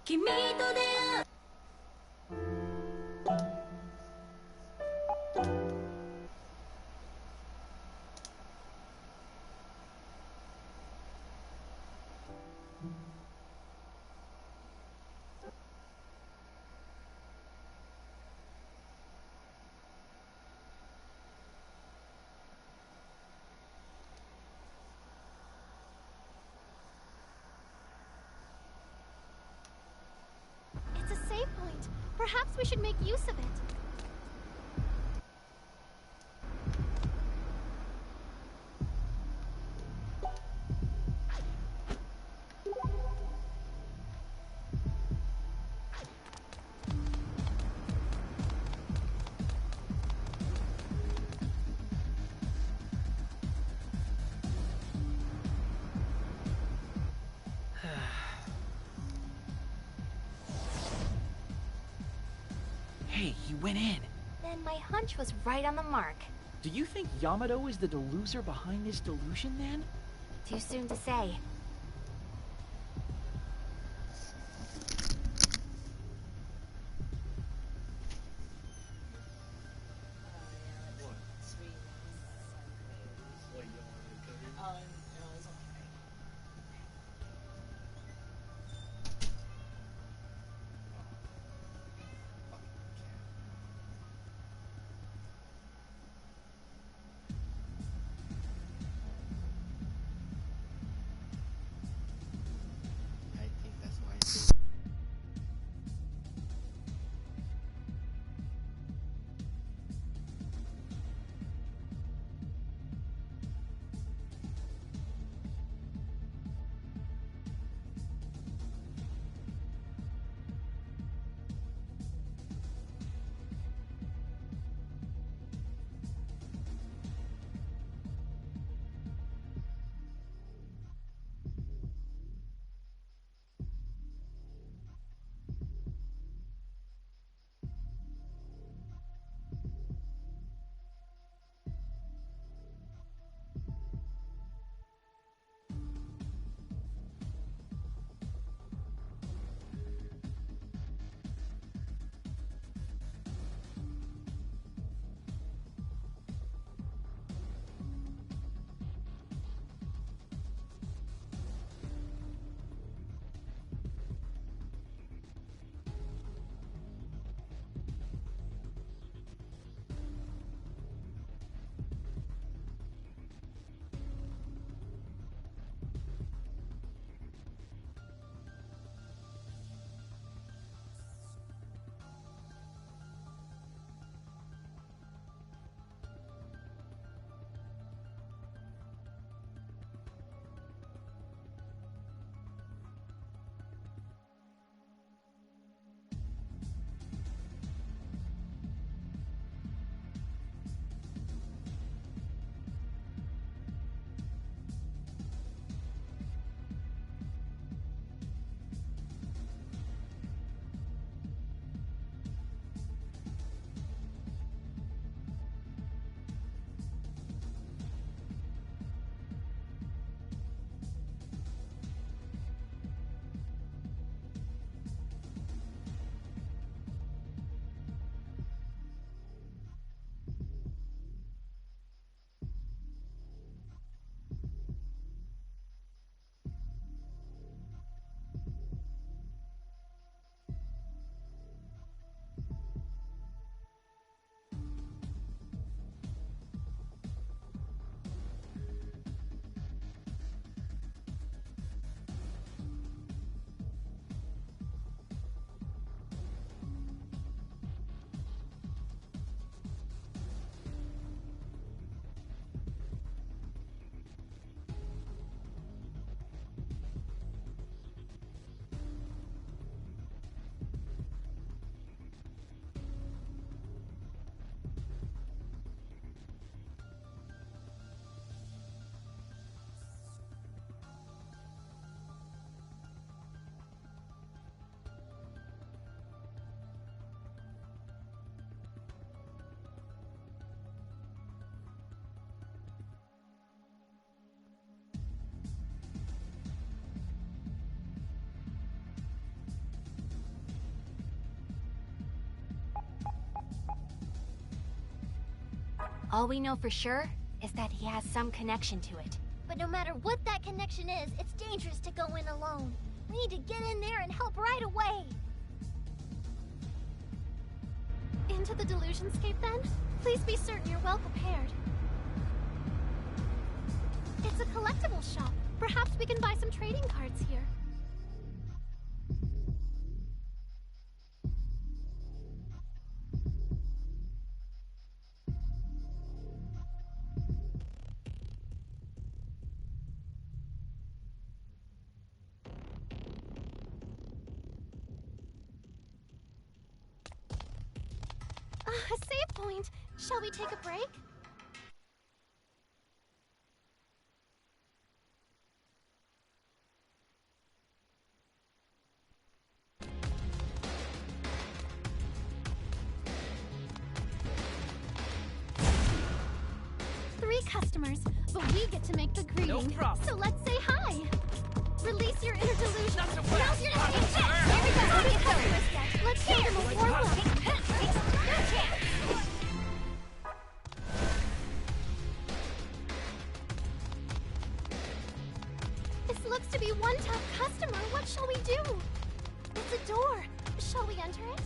君と出会う It's a save point. Perhaps we should make use of it. Hey, he went in. Then my hunch was right on the mark. Do you think Yamato is the deluser behind this delusion, then? Too soon to say. All we know for sure is that he has some connection to it. But no matter what that connection is, it's dangerous to go in alone. We need to get in there and help right away. Into the Delusionscape, then? Please be certain you're well prepared. It's a collectible shop. Perhaps we can buy some trading cards here. A save point. Shall we take a break? Three customers, but we get to make the greeting. No problem. So let's say hi. Release your inner delusion. Not so Now's fast. your chance. Here we go. Three customers set. Let's give them a warm up. This looks to be one tough customer. What shall we do? It's a door. Shall we enter it?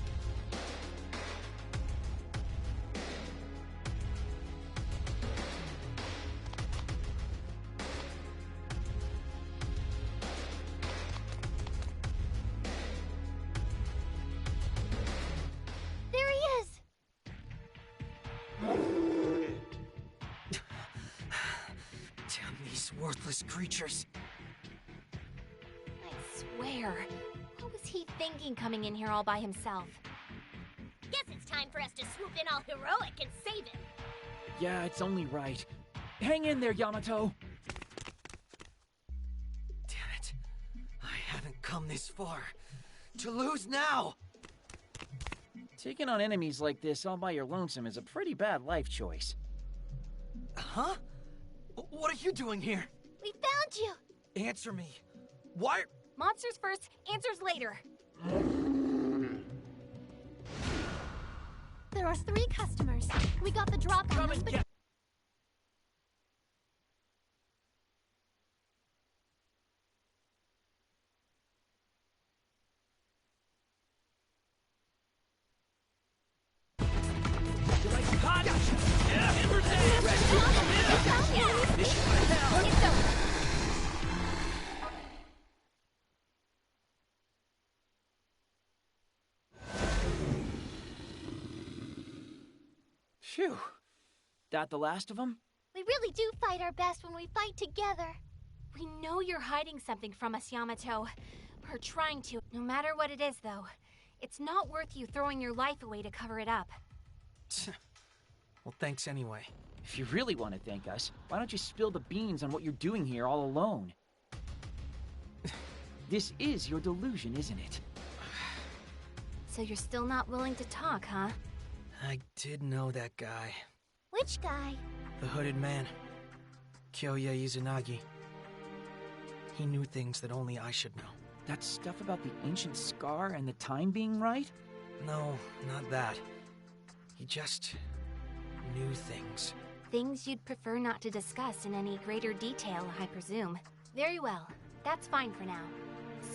There he is. Damn these worthless creatures. I swear. What was he thinking coming in here all by himself? Guess it's time for us to swoop in all heroic and save him. Yeah, it's only right. Hang in there, Yamato. Damn it. I haven't come this far. To lose now! Taking on enemies like this all by your lonesome is a pretty bad life choice. Huh? What are you doing here? We found you. Answer me. Why? Monsters first, answers later. There are three customers. We got the drop on Come them, and but get. Phew. That the last of them? we really do fight our best when we fight together. We know you're hiding something from us, Yamato. Or trying to. No matter what it is, though, it's not worth you throwing your life away to cover it up. Well, thanks anyway. If you really want to thank us, why don't you spill the beans on what you're doing here all alone? This is your delusion, isn't it? So you're still not willing to talk, huh? I did know that guy. Which guy? The hooded man. Kyoya Izanagi. He knew things that only I should know. That stuff about the ancient scar and the time being right? No, not that. He just knew things. Things you'd prefer not to discuss in any greater detail, I presume. Very well. That's fine for now.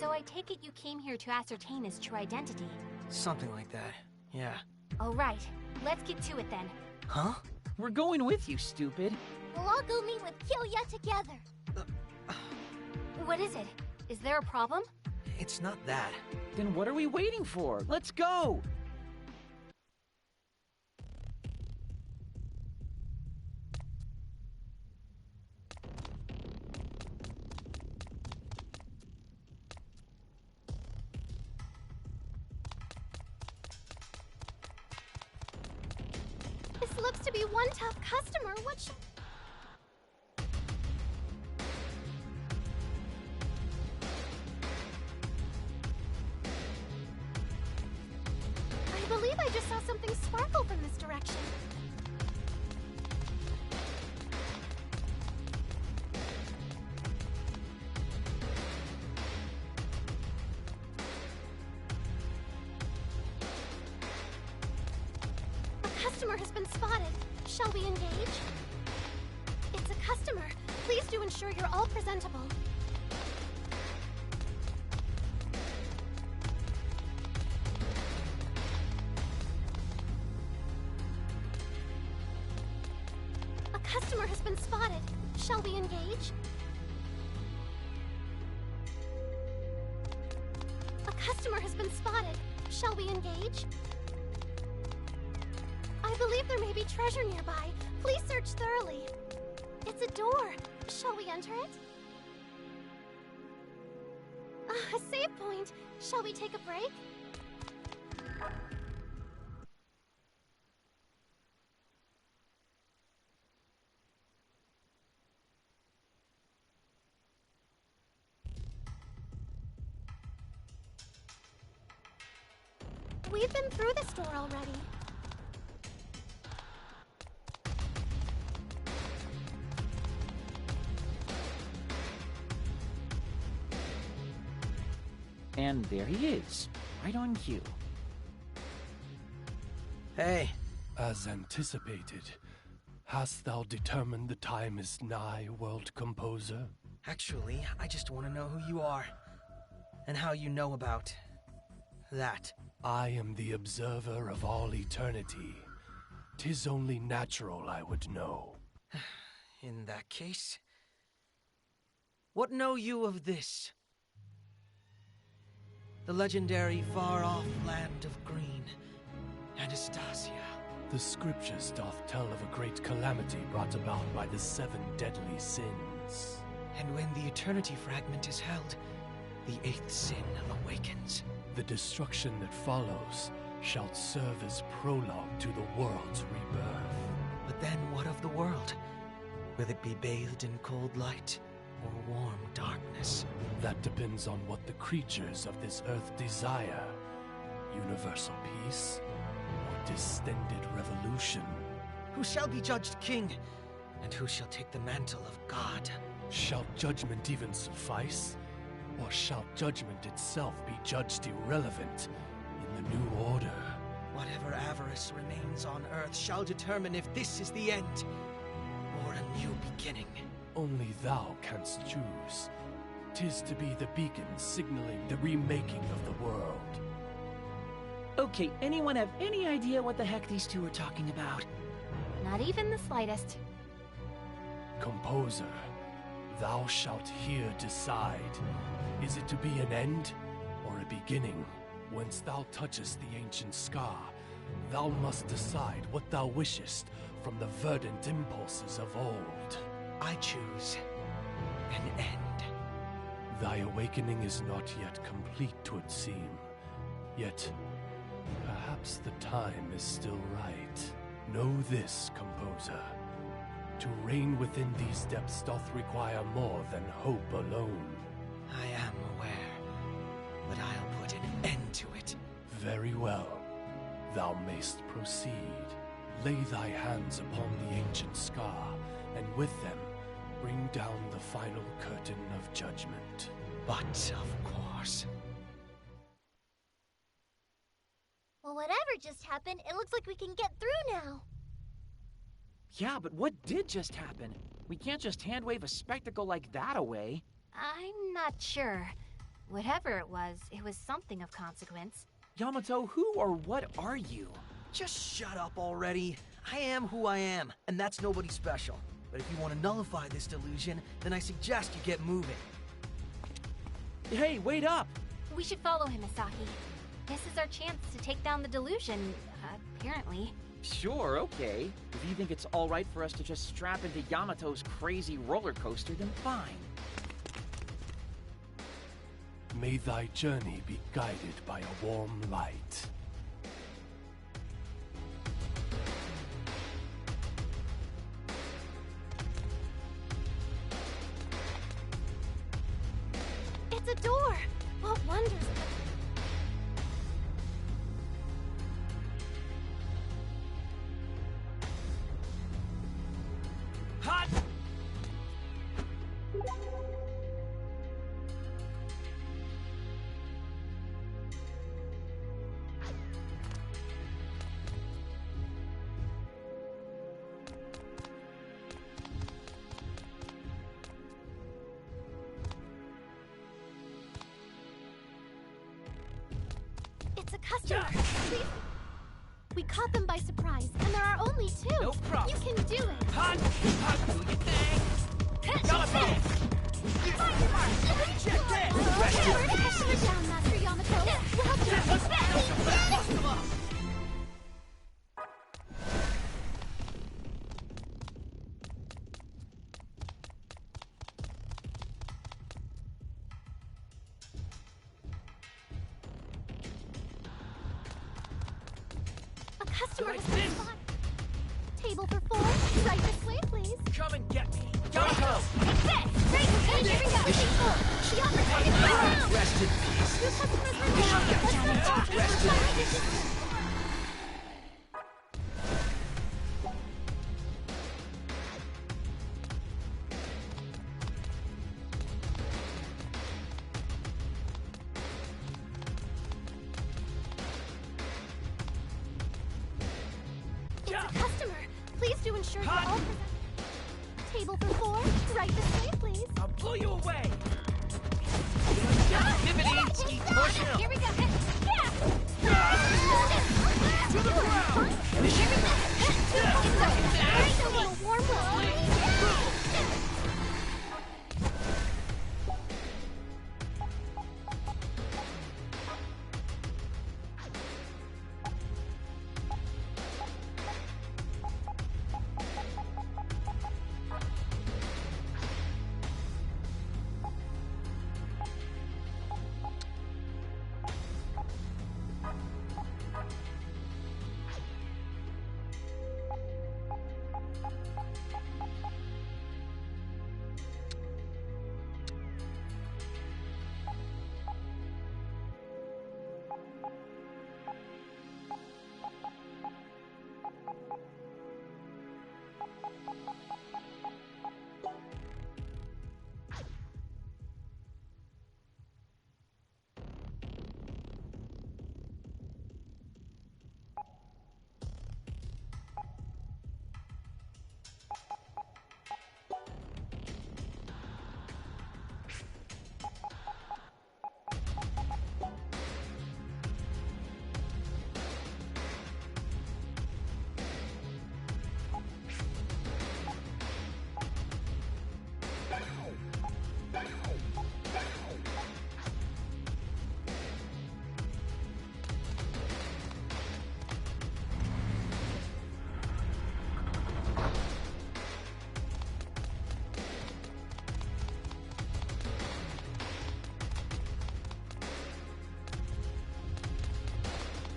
So I take it you came here to ascertain his true identity. Something like that, yeah. All right. Let's get to it then. Huh? We're going with you, stupid. We'll all go meet with Kyoya together. What is it? Is there a problem? It's not that. Then what are we waiting for? Let's go! This looks to be one tough customer. What should... I believe I just saw something sparkle from this direction. A customer has been spotted. Shall Shall we engage? It's a customer. Please do ensure you're all presentable. A customer has been spotted. Shall we engage? A customer has been spotted. Shall we engage? I believe there may be treasure nearby. Please search thoroughly. It's a door. Shall we enter it? A save point. Shall we take a break? We've been through this door already. And there he is, right on cue. Hey. As anticipated, hast thou determined the time is nigh, world composer? Actually, I just want to know who you are. And how you know about that. I am the observer of all eternity. 'Tis only natural I would know. In that case, what know you of this? The legendary far-off land of green, Anastasia. The scriptures doth tell of a great calamity brought about by the 7 deadly sins. And when the eternity fragment is held, the 8th sin awakens. The destruction that follows shall serve as prologue to the world's rebirth. But then what of the world? Will it be bathed in cold light or warm darkness? That depends on what the creatures of this earth desire. Universal peace or distended revolution. Who shall be judged king? And who shall take the mantle of God? Shall judgment even suffice? Or shall judgment itself be judged irrelevant in the new order? Whatever avarice remains on Earth shall determine if this is the end or a new beginning. Only thou canst choose. 'Tis to be the beacon signaling the remaking of the world. Okay, anyone have any idea what the heck these two are talking about? Not even the slightest. Composer, thou shalt here decide. Is it to be an end or a beginning? Whence thou touchest the ancient scar, thou must decide what thou wishest from the verdant impulses of old. I choose an end. Thy awakening is not yet complete, 'twould seem. Yet, perhaps the time is still right. Know this, composer. To reign within these depths doth require more than hope alone. I am aware, but I'll put an end to it. Very well. Thou mayst proceed. Lay thy hands upon the ancient scar, and with them, bring down the final curtain of judgment. But, of course. Well, whatever just happened, it looks like we can get through now. Yeah, but what did just happen? We can't just hand-wave a spectacle like that away. I'm not sure. Whatever it was something of consequence. Yamato, who or what are you? Just shut up already. I am who I am, and that's nobody special. But if you want to nullify this delusion, then I suggest you get moving. Hey, wait up! We should follow him, Misaki. This is our chance to take down the delusion, apparently. Sure, okay. If you think it's alright for us to just strap into Yamato's crazy roller coaster, then fine. May thy journey be guided by a warm light. It's a door. What wonders? Hot! please. We caught them by surprise, and there are only 2. No problem. You can do it. Hot! Hot! Do your thing! Yamato! Check this! We're customer down, Master Yamoto. We'll help you. A customer has been spotted. Table for 4. Right this way, please. Come and get me! Yamato! Take this! Great! And here we go! She offers to get around! Rest in peace! Two customers were down. Let's not talk to Rest in peace! It's a customer. Please do ensure you're all present. Table for 4. Right this way, please. I'll blow you away! Activity! Keep pushing! Here we go. To the ground! Here we go. 2 points up. There's a little warm will.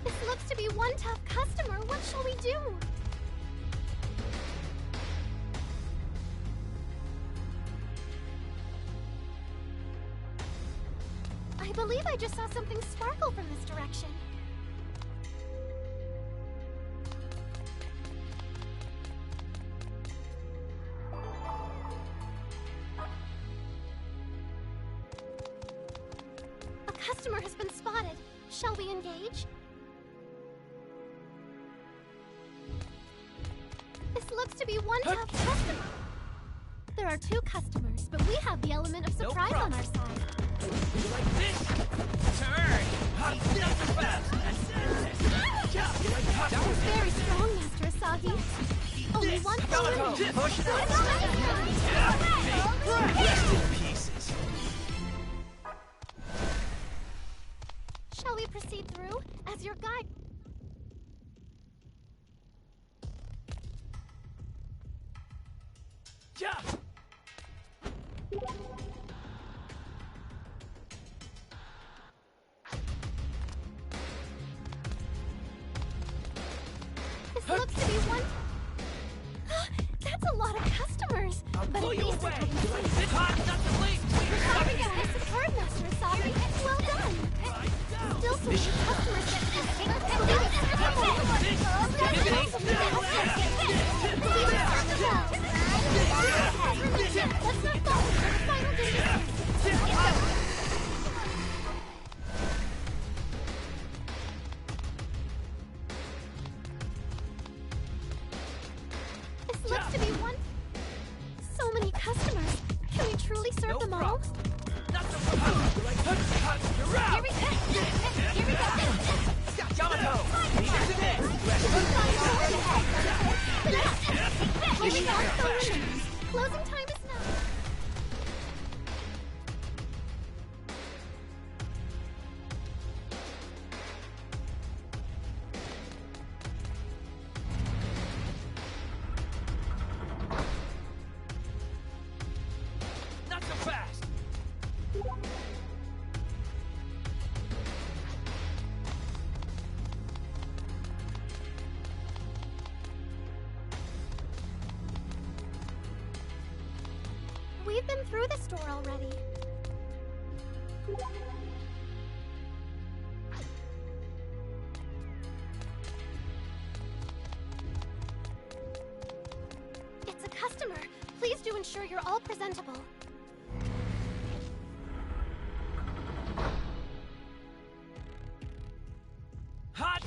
This looks to be one tough customer. What shall we do? I believe I just saw something sparkle from this direction. A customer has been spotted. Shall we engage? This looks to be one tough customer. There are 2 customers, but we have the element of surprise on our side. Like this! Turn! Not so fast! That was very strong, Master Asahi. Only one Yamato! balloon. Push it out! Rest in pieces! Shall we proceed through? As your guide... Yeah! This looks to be one... That's a lot of customers. I'll But blow at you least away! they're coming Like soon. this! Hot! Not too late! Superb, Master Asahi. Well done. Still some customers that... Let's not fall for the final days. This looks to be one... So many customers. Can we truly serve them all? Not so hot! Like hot! You're out! Here we go. Yamato! Closing time is now. Not so fast! We've been through the store already. It's a customer. Please do ensure you're all presentable. Hot!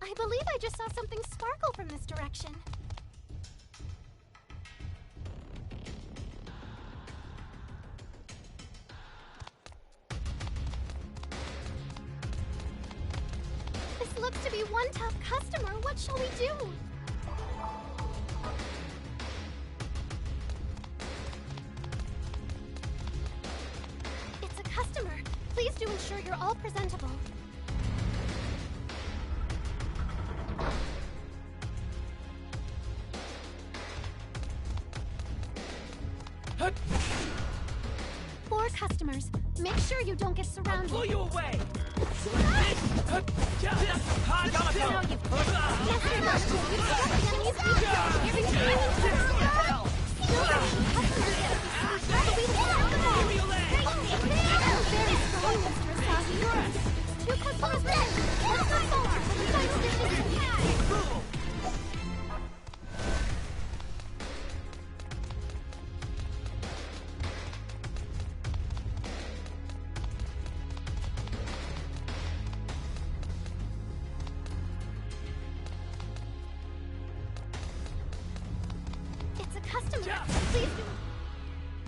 I believe I just saw something sparkle from this direction. This looks to be one tough customer. What shall we do? It's a customer. Please do ensure you're all presentable. Hut! 4 customers. Make sure you don't get surrounded. Blow you away! Hut! Hot! Yamato! It's a customer. Please do.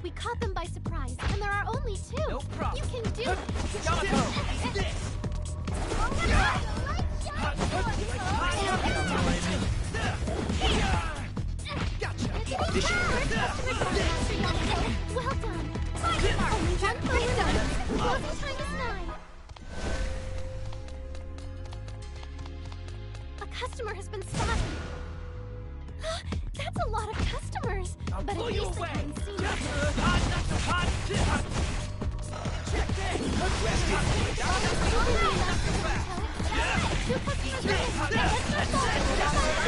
We caught them by surprise, and there are only 2. No problem. You can do it. Yamato! Well done. Only 1 person. Closing time is 9. A customer has been spotted. That's a lot of customers. I'll But blow at you least they away! haven't seen Hot! us. Not so hot! Check this! Two customers are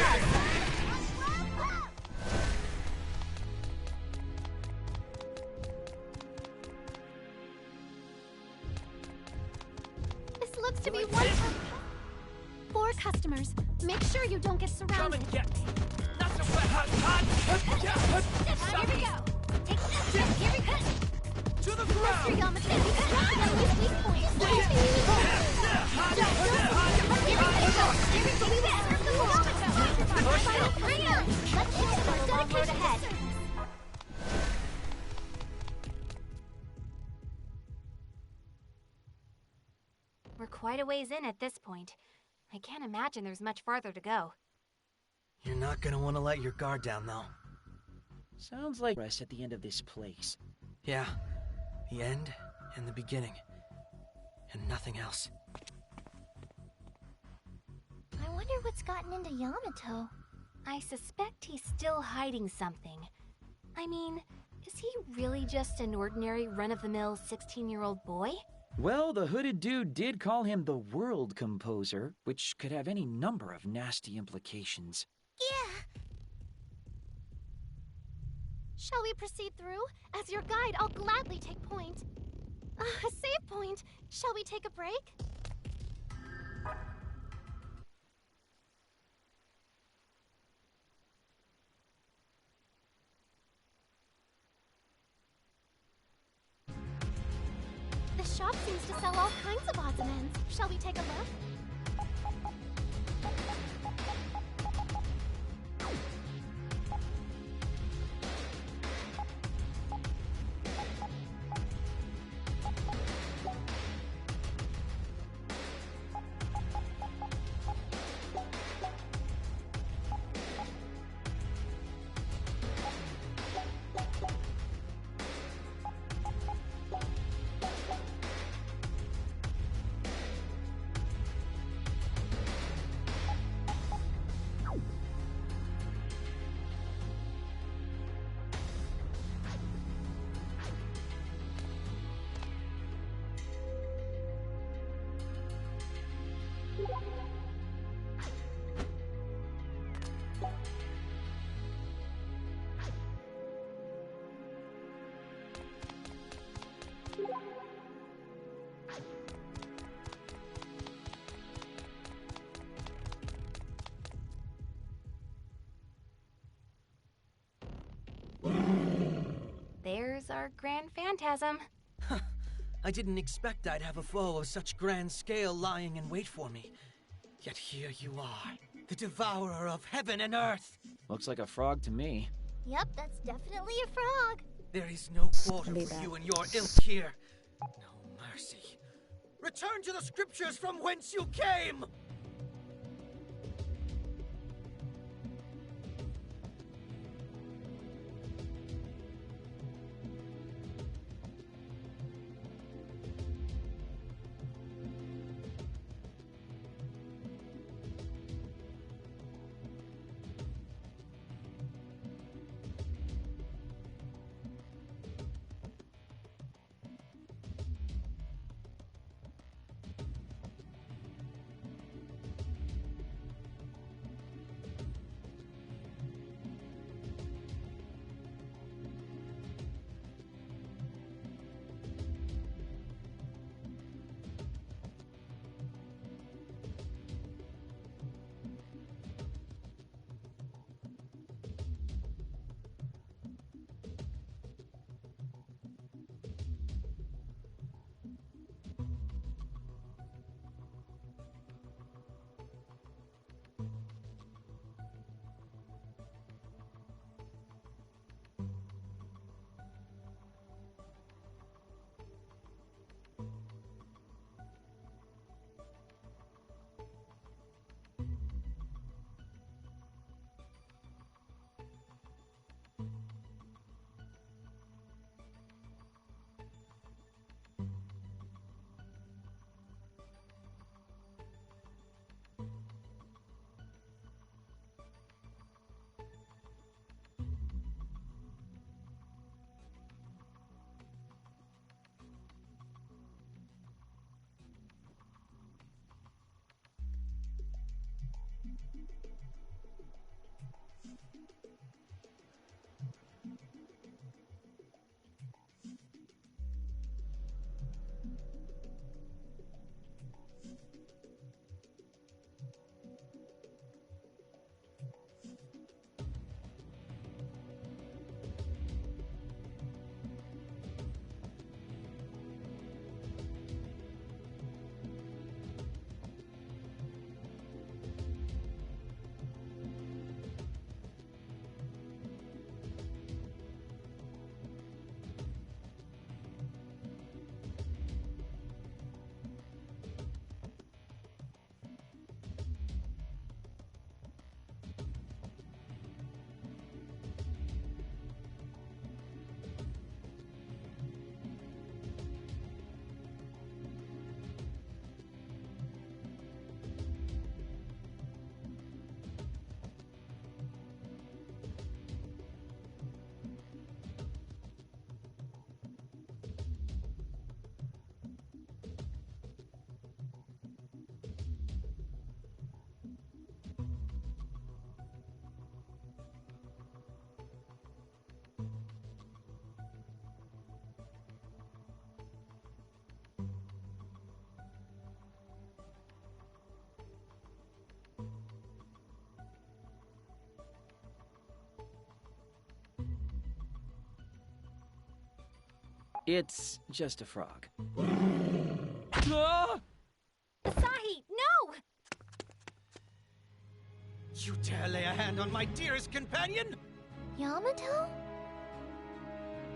in. This looks to be one. 4 customers. Make sure you don't get Come surrounded. and get me! Not so fast! Hot! Here we go. Take this. Here we go. To the Mr. ground! Yamato, you struck the enemy's weak point. Here we go. Bring on. Let's hit our dedication ahead. We're quite a ways in at this point. I can't imagine there's much farther to go. You're not gonna want to let your guard down, though. Sounds like us at the end of this place. Yeah, the end and the beginning. And nothing else. I wonder what's gotten into Yamato. I suspect he's still hiding something. I mean, is he really just an ordinary run-of-the-mill 16-year-old boy? Well, the hooded dude did call him the world composer, which could have any number of nasty implications. Yeah. Shall we proceed through? As your guide, I'll gladly take point. A save point. Shall we take a break? The shop seems to sell all kinds of odds and ends. Shall we take a look? Grand Phantasm. I didn't expect I'd have a foe of such grand scale lying in wait for me. Yet here you are, the devourer of heaven and earth. Looks like a frog to me. Yep, that's definitely a frog. There is no quarter for you and your ilk here. No mercy. Return to the scriptures from whence you came! It's just a frog. Ah! Asahi, no! You dare lay a hand on my dearest companion? Yamato?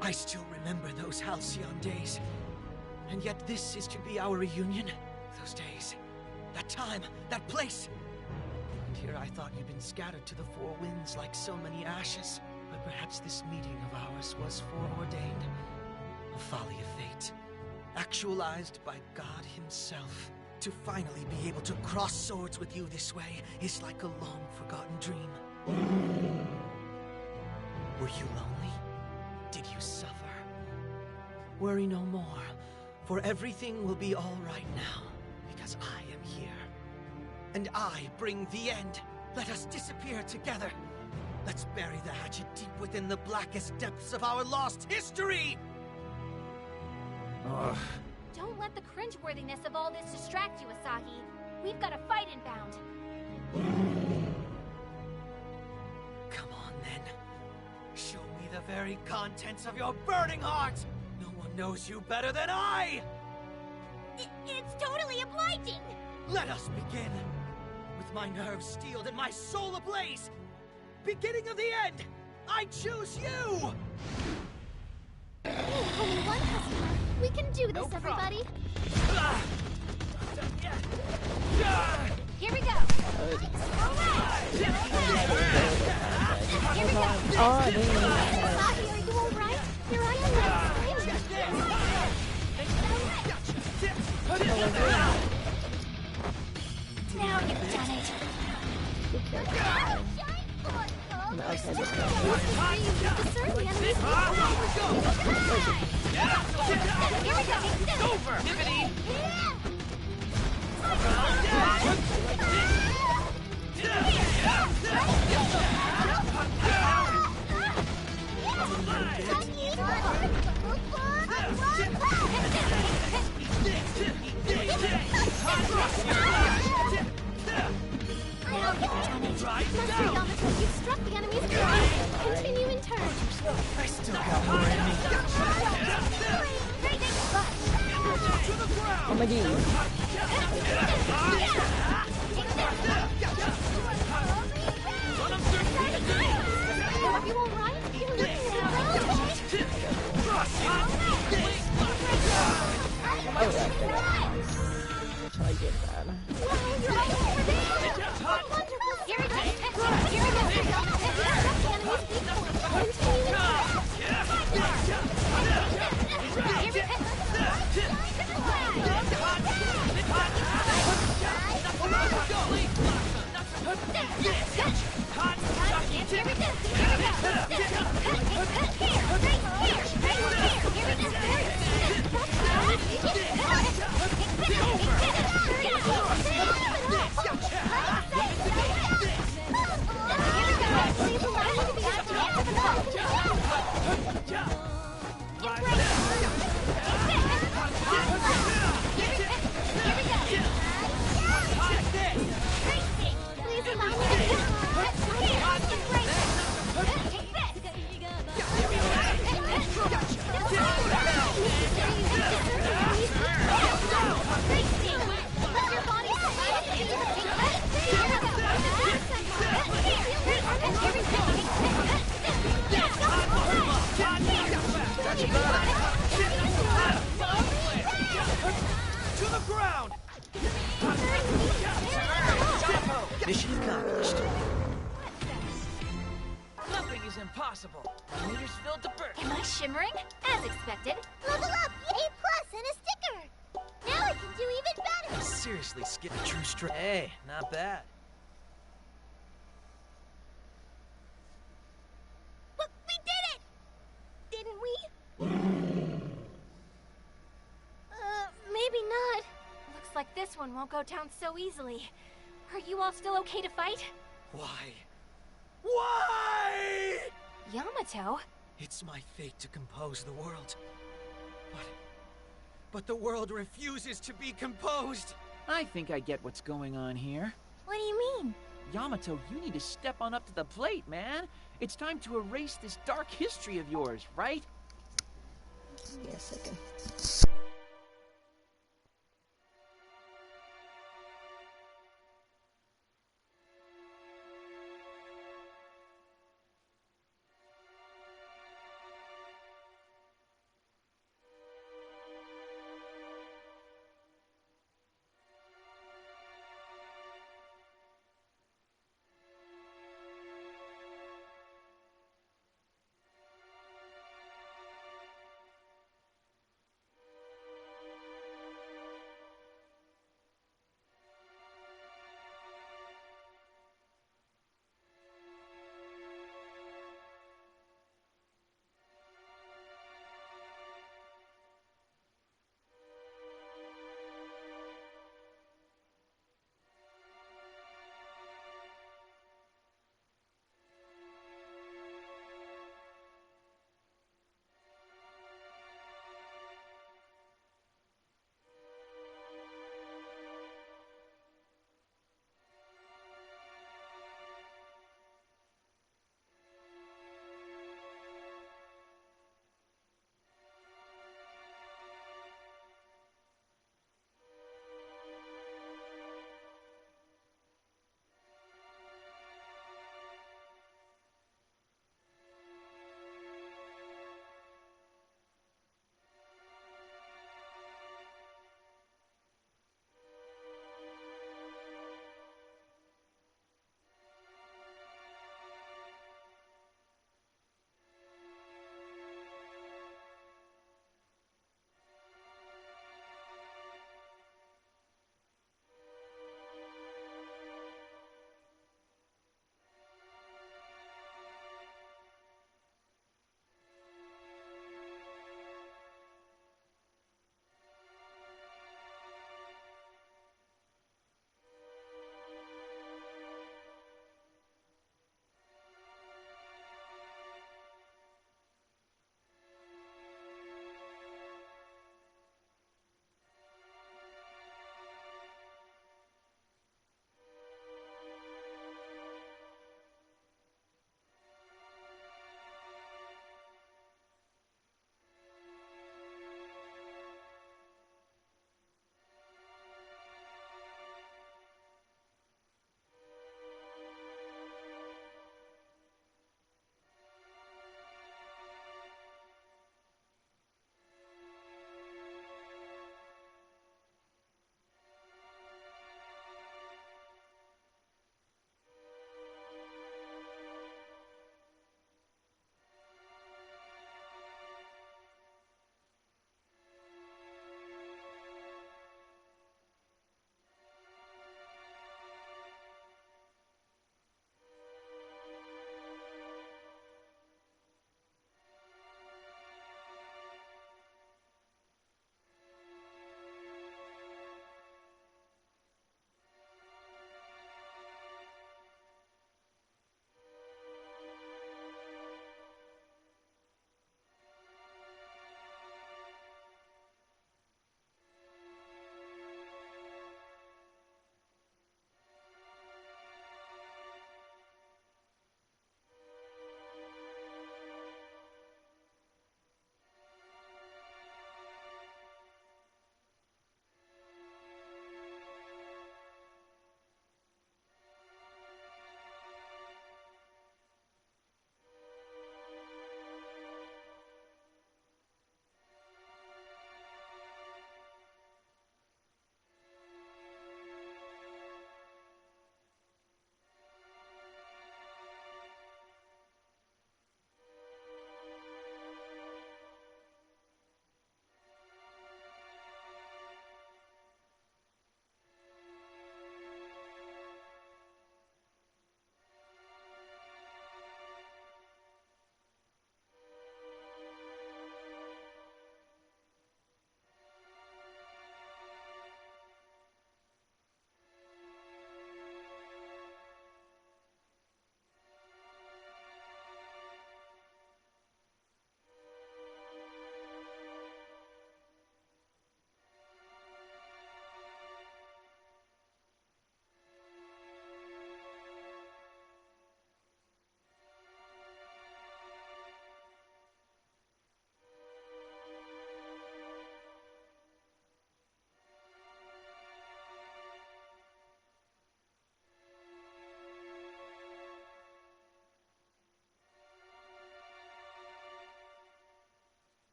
I still remember those halcyon days. And yet this is to be our reunion? Those days. That time. That place. And here I thought you'd been scattered to the four winds like so many ashes. But perhaps this meeting of ours was foreordained. A folly of fate. Actualized by God himself. To finally be able to cross swords with you this way is like a long-forgotten dream. Were you lonely? Did you suffer? Worry no more, for everything will be all right now, because I am here. And I bring the end. Let us disappear together. Let's bury the hatchet deep within the blackest depths of our lost history! Ugh. Don't let the cringeworthiness of all this distract you, Asahi. We've got a fight inbound. Come on, then. Show me the very contents of your burning heart! knows you better than I! It's totally obliging! Let us begin! With my nerves steeled and my soul ablaze! Beginning of the end! I choose you! Only one customer. We can do this, everybody. Here we go. Here we go. Oh, Sahi, are you alright? Your eyes are Now you've done it. discern the enemy's Here we go. It's over! Tiffany! Master Yamato, you've struck the enemy's command. Continue in turn. I still got more in me. oh my god. Are you alright? You're looking I get that. Wow, you're all over there! Wonderful! Here we go. Here we go! The enemy's weak point. Continue in turn. To the ground! Mission accomplished. Nothing is impossible. My meter's filled to burst. Am I shimmering? As expected. Level up! A+ and a sticker! Now I can do even better! Seriously, Skip, a true strength. Hey, not bad. But we did it! Didn't we? Maybe not. Looks like this one won't go down so easily. Are you all still okay to fight? Why? Why? Yamato? It's my fate to compose the world. But the world refuses to be composed. I think I get what's going on here. What do you mean? Yamato, you need to step on up to the plate, man. It's time to erase this dark history of yours, right? Give me a second.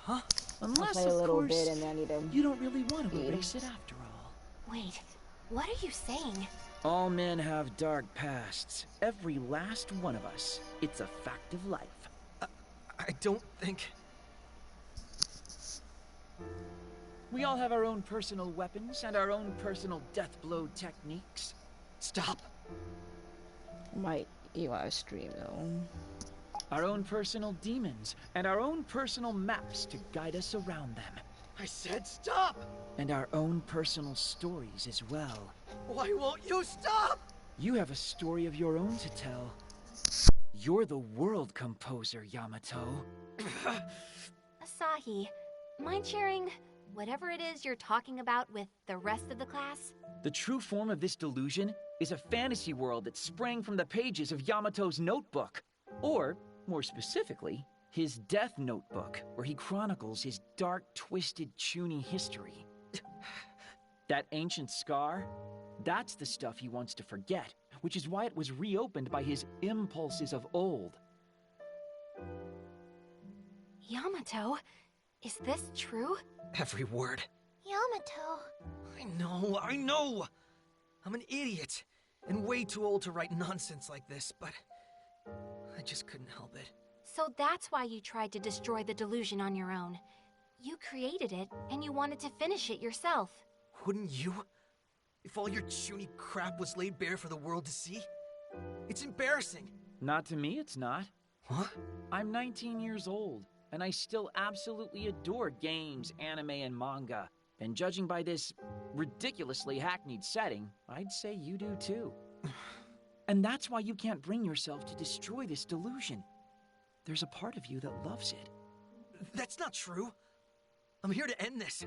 Huh? I'll Unless, play a of little course, bit and then I need to you don't really want to eat. erase it after all. Wait, what are you saying? All men have dark pasts. Every last one of us. It's a fact of life. I don't think... We all have our own personal weapons and our own personal death blow techniques. Stop. Might you live stream though. Our own personal demons and our own personal maps to guide us around them. I said stop! And our own personal stories as well. Why won't you stop? You have a story of your own to tell. You're the world composer, Yamato. Asahi, mind sharing whatever it is you're talking about with the rest of the class? The true form of this delusion is a fantasy world that sprang from the pages of Yamato's notebook. Or, more specifically, his death notebook, where he chronicles his dark, twisted Chunin history. That ancient scar, that's the stuff he wants to forget, which is why it was reopened by his impulses of old. Yamato, is this true? Every word. Yamato. I know! I'm an idiot, and way too old to write nonsense like this, but I just couldn't help it. So that's why you tried to destroy the delusion on your own. You created it, and you wanted to finish it yourself. Wouldn't you? If all your Chunin crap was laid bare for the world to see? It's embarrassing. Not to me, it's not. Huh? I'm 19 years old, and I still absolutely adore games, anime, and manga. And judging by this ridiculously hackneyed setting, I'd say you do too. And that's why you can't bring yourself to destroy this delusion. There's a part of you that loves it. That's not true. I'm here to end this.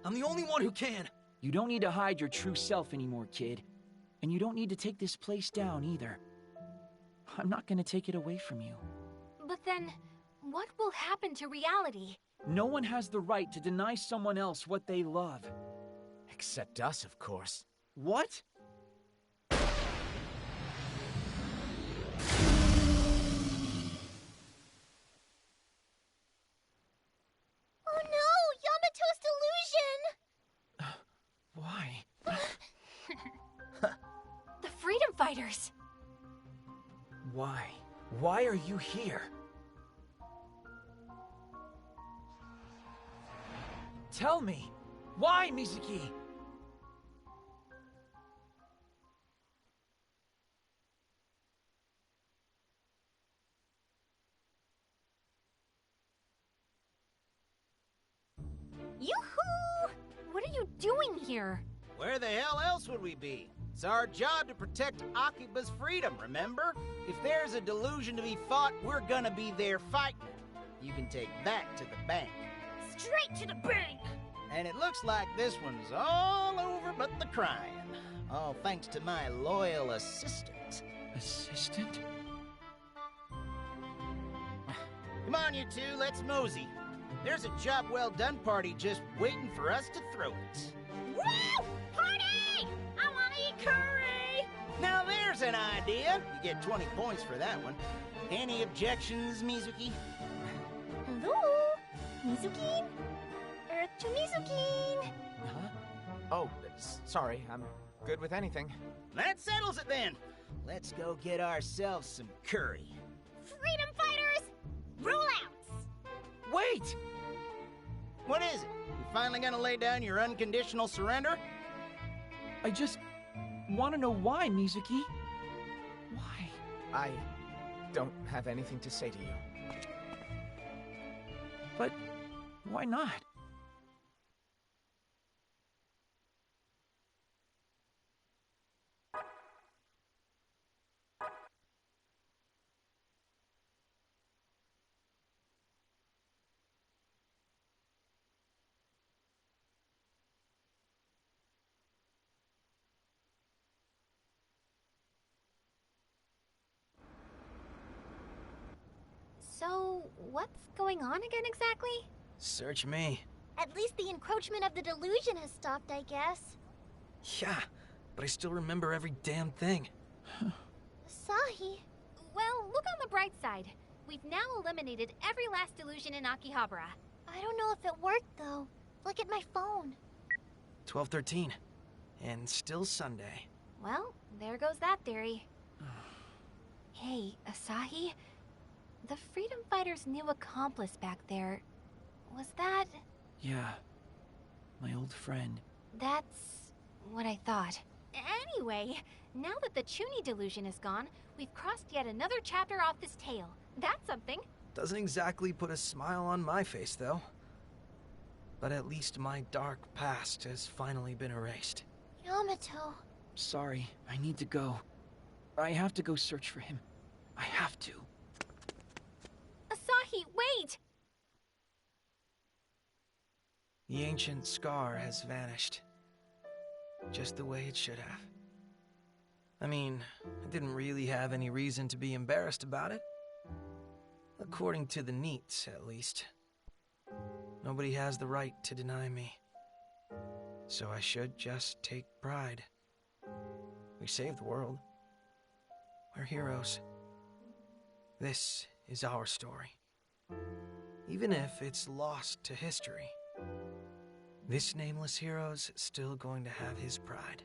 I'm the only one who can. You don't need to hide your true self anymore, kid. And you don't need to take this place down either. I'm not gonna take it away from you. But then, what will happen to reality? No one has the right to deny someone else what they love. Except us, of course. What? Oh no! Yamato's delusion! Why? The Freedom Fighters! Why? Why are you here? Tell me! Why, Mizuki? Yoo-hoo! What are you doing here? Where the hell else would we be? It's our job to protect Akiba's freedom, remember? If there's a delusion to be fought, we're gonna be there fighting it. You can take that to the bank. Straight to the bank! And it looks like this one's all over but the crying. All thanks to my loyal assistant. Assistant? Come on, you two, let's mosey. There's a job well done party just waiting for us to throw it. Woo! Party! I wanna eat curry! Now there's an idea. You get 20 points for that one. Any objections, Mizuki? Hello? Mizuki? To Mizuki! Huh? Oh, sorry, I'm good with anything. That settles it then. Let's go get ourselves some curry. Freedom Fighters! Rule outs! Wait! What is it? You finally gonna lay down your unconditional surrender? I just want to know why, Mizuki. Why? I don't have anything to say to you. But why not? So, what's going on again exactly? Search me. At least the encroachment of the delusion has stopped, I guess. Yeah, but I still remember every damn thing. Asahi. Well, look on the bright side. We've now eliminated every last delusion in Akihabara. I don't know if it worked, though. Look at my phone. 12:13. And still Sunday. Well, there goes that theory. Hey, Asahi? The freedom fighter's new accomplice back there, was that... Yeah, my old friend. That's what I thought. Anyway, now that the Chuny delusion is gone, we've crossed yet another chapter off this tale. That's something. Doesn't exactly put a smile on my face, though. But at least my dark past has finally been erased. Yamato. Sorry, I need to go. I have to go search for him. I have to. Asahi, wait! The ancient scar has vanished. Just the way it should have. I mean, I didn't really have any reason to be embarrassed about it. According to the Neats, at least. Nobody has the right to deny me. So I should just take pride. We saved the world. We're heroes. This is our story. Even if it's lost to history, this nameless hero's still going to have his pride.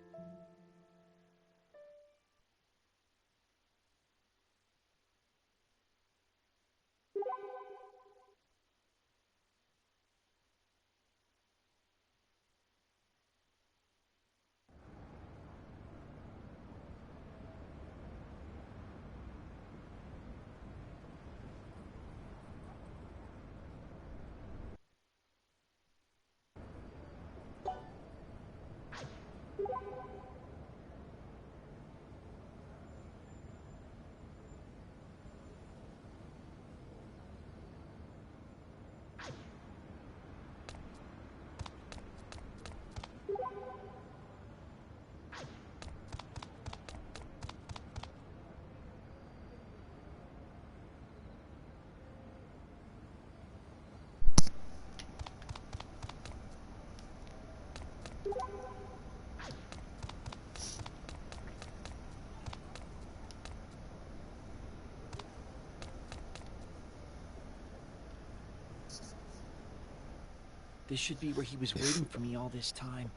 This should be where he was waiting for me all this time.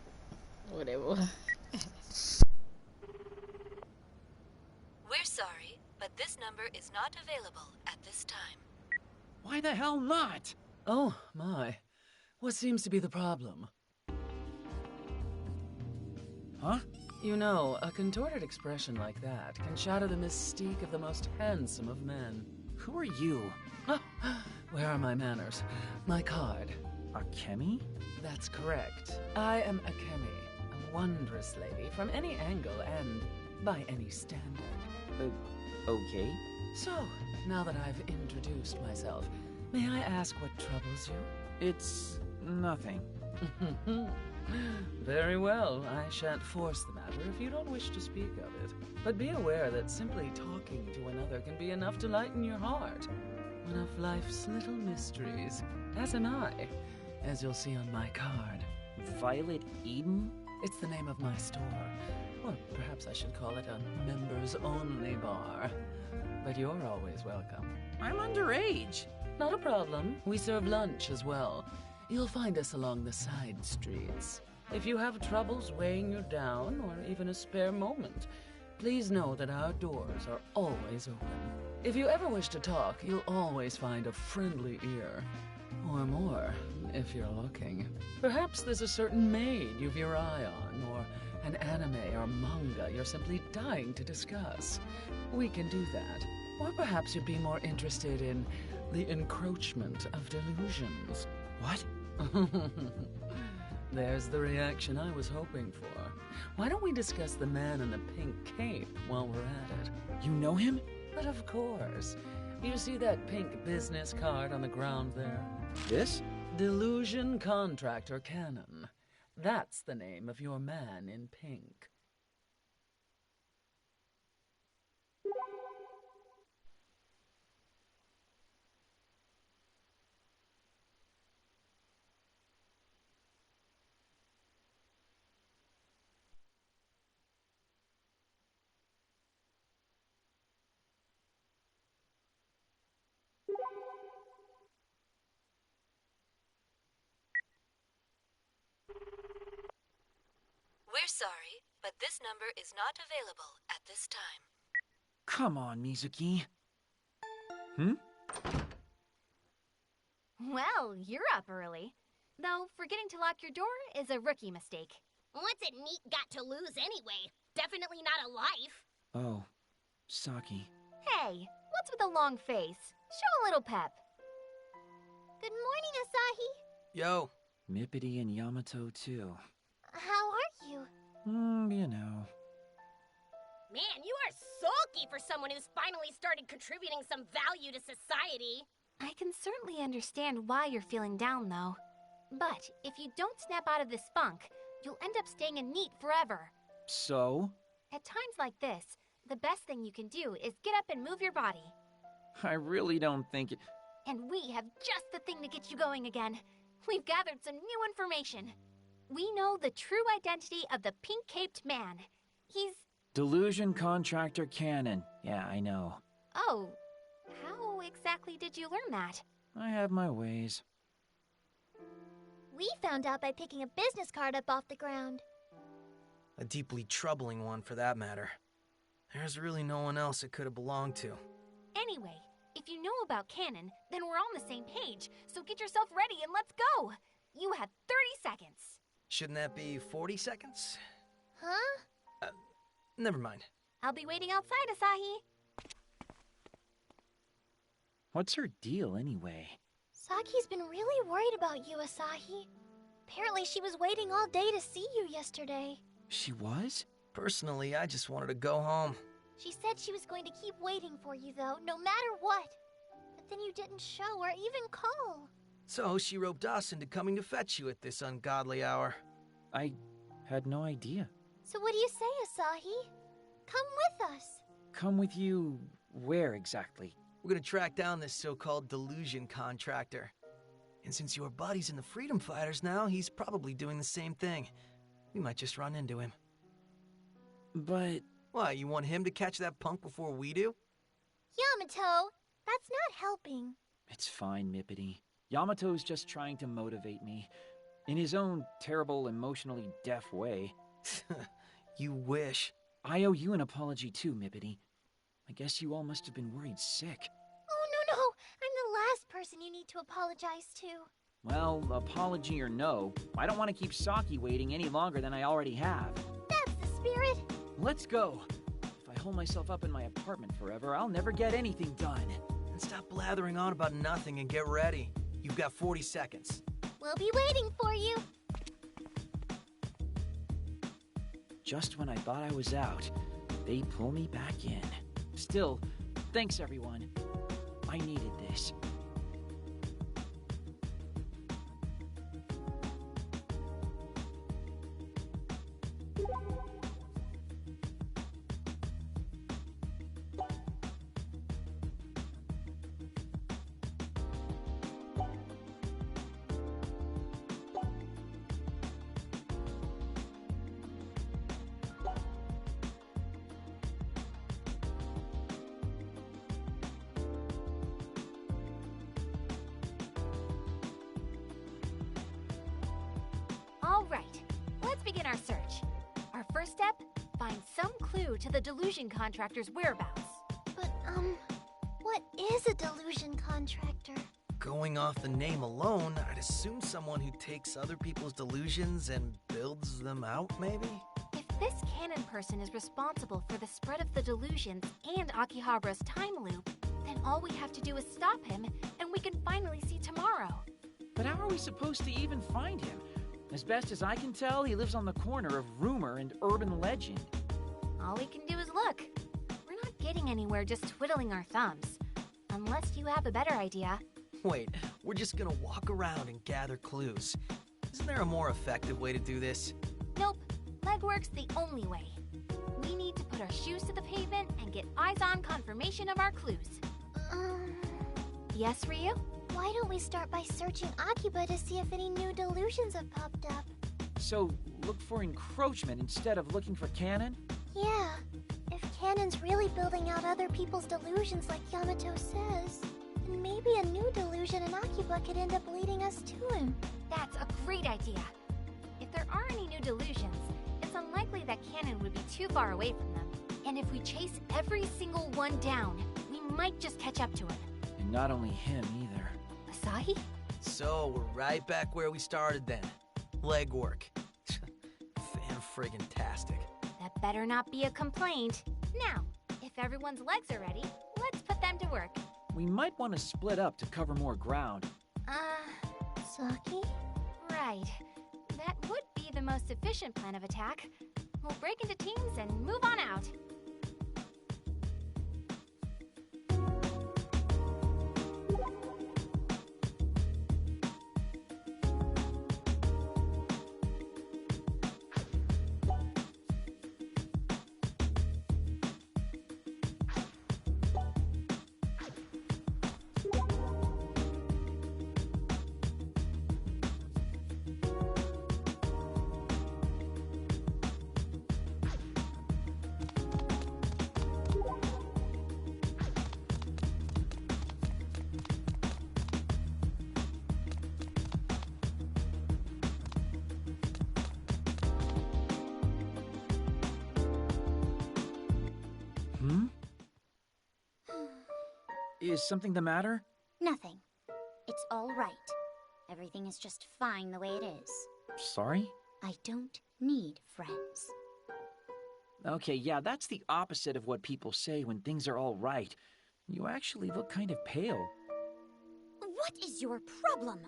Whatever. We're sorry, but this number is not available at this time. Why the hell not? Oh, my. What seems to be the problem? Huh? You know, a contorted expression like that can shatter the mystique of the most handsome of men. Who are you? Where are my manners? My card. Akemi? That's correct. I am Akemi, a wondrous lady from any angle and by any standard. Okay. So, now that I've introduced myself, may I ask what troubles you? It's nothing. Very well. I shan't force the matter if you don't wish to speak of it. But be aware that simply talking to another can be enough to lighten your heart. One of life's little mysteries, as am I, as you'll see on my card. Violet Eden? It's the name of my store. Or perhaps I should call it a members-only bar. But you're always welcome. I'm underage. Not a problem. We serve lunch as well. You'll find us along the side streets. If you have troubles weighing you down, or even a spare moment, please know that our doors are always open. If you ever wish to talk, you'll always find a friendly ear. Or more, if you're looking. Perhaps there's a certain maid you've your eye on, or an anime or manga you're simply dying to discuss. We can do that. Or perhaps you'd be more interested in the encroachment of delusions. What? There's the reaction I was hoping for. Why don't we discuss the man in the pink cape while we're at it? You know him? But of course. You see that pink business card on the ground there? This? Delusion Contractor Canon. That's the name of your man in pink. sorry, but this number is not available at this time. Come on, Mizuki. Hmm? Well, you're up early. Though, forgetting to lock your door is a rookie mistake. What's it neat got to lose anyway? Definitely not a life. Oh, Saki. Hey, what's with the long face? Show a little pep. Good morning, Asahi. Yo. Mippity and Yamato, too. How are you? You know. Man, you are sulky for someone who's finally started contributing some value to society. I can certainly understand why you're feeling down, though. But if you don't snap out of this funk, you'll end up staying a NEET forever. So? At times like this, the best thing you can do is get up and move your body. I really don't think it... And we have just the thing to get you going again. We've gathered some new information. We know the true identity of the pink-caped man. He's... Delusion Contractor Cannon. Yeah, I know. Oh, how exactly did you learn that? I have my ways. We found out by picking a business card up off the ground. A deeply troubling one, for that matter. There's really no one else it could have belonged to. Anyway, if you know about Cannon, then we're on the same page, so get yourself ready and let's go! You have 30 seconds. Shouldn't that be 40 seconds? Huh? Never mind. I'll be waiting outside, Asahi. What's her deal, anyway? Saki's been really worried about you, Asahi. Apparently she was waiting all day to see you yesterday. She was? Personally, I just wanted to go home. She said she was going to keep waiting for you, though, no matter what. But then you didn't show or even call. So she roped us into coming to fetch you at this ungodly hour. I had no idea. So what do you say, Asahi? Come with us. Come with you... where exactly? We're gonna track down this so-called delusion contractor. And since you're buddies in the Freedom Fighters now, he's probably doing the same thing. We might just run into him. But... Why, you want him to catch that punk before we do? Yamato, that's not helping. It's fine, Mippity. Yamato's just trying to motivate me. In his own terrible, emotionally deaf way. You wish. I owe you an apology too, Mippity. I guess you all must have been worried sick. Oh, no. I'm the last person you need to apologize to. Well, apology or no, I don't want to keep Saki waiting any longer than I already have. That's the spirit. Let's go. If I hold myself up in my apartment forever, I'll never get anything done. And stop blathering on about nothing and get ready. You've got 40 seconds. We'll be waiting for you. Just when I thought I was out, they pull me back in. Still, thanks everyone. I needed this. All right, let's begin our search. Our first step, find some clue to the delusion contractor's whereabouts. But, what is a delusion contractor? Going off the name alone, I'd assume someone who takes other people's delusions and builds them out, maybe? If this Cannon person is responsible for the spread of the delusions and Akihabara's time loop, then all we have to do is stop him, and we can finally see tomorrow. But how are we supposed to even find him? As best as I can tell, he lives on the corner of rumor and urban legend. All we can do is look. We're not getting anywhere just twiddling our thumbs. Unless you have a better idea. Wait, we're just gonna walk around and gather clues. Isn't there a more effective way to do this? Nope. Legwork's the only way. We need to put our shoes to the pavement and get eyes-on confirmation of our clues. Yes, Ryu? Why don't we start by searching Akiba to see if any new delusions have popped up? So, look for encroachment instead of looking for Cannon? Yeah. If Cannon's really building out other people's delusions like Yamato says, then maybe a new delusion in Akiba could end up leading us to him. That's a great idea. If there are any new delusions, it's unlikely unlikely that Cannon would be too far away from them. And if we chase every single one down, we might just catch up to him. And not only him either. Asahi? So, we're right back where we started then. Legwork. Fan-friggin-tastic. That better not be a complaint. Now, if everyone's legs are ready, let's put them to work. We might want to split up to cover more ground. Saki? Right. That would be the most efficient plan of attack. We'll break into teams and move on out. Is something the matter? Nothing. It's all right. Everything is just fine the way it is. Sorry? I don't need friends. Okay, yeah, that's the opposite of what people say when things are all right. You actually look kind of pale. What is your problem?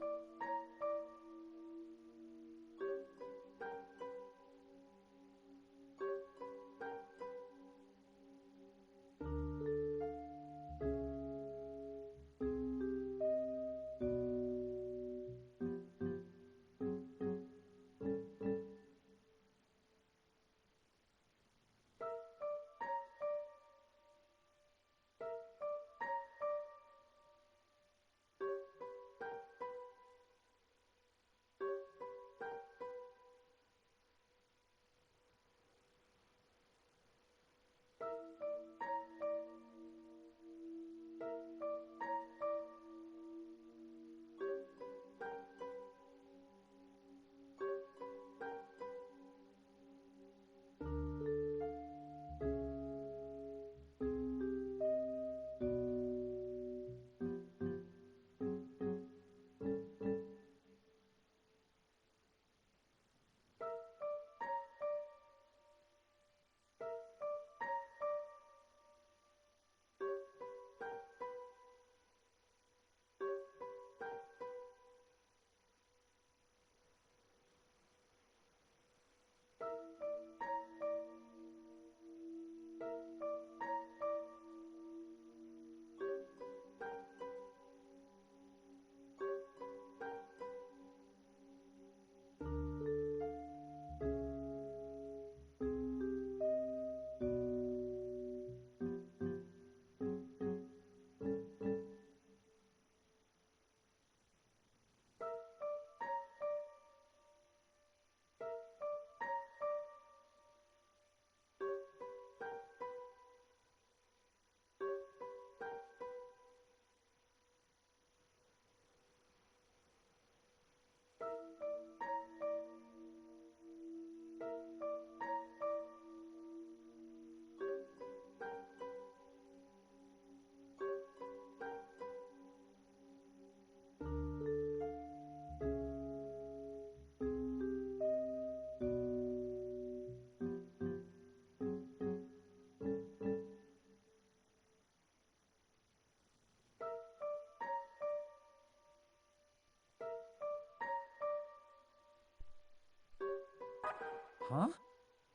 Huh?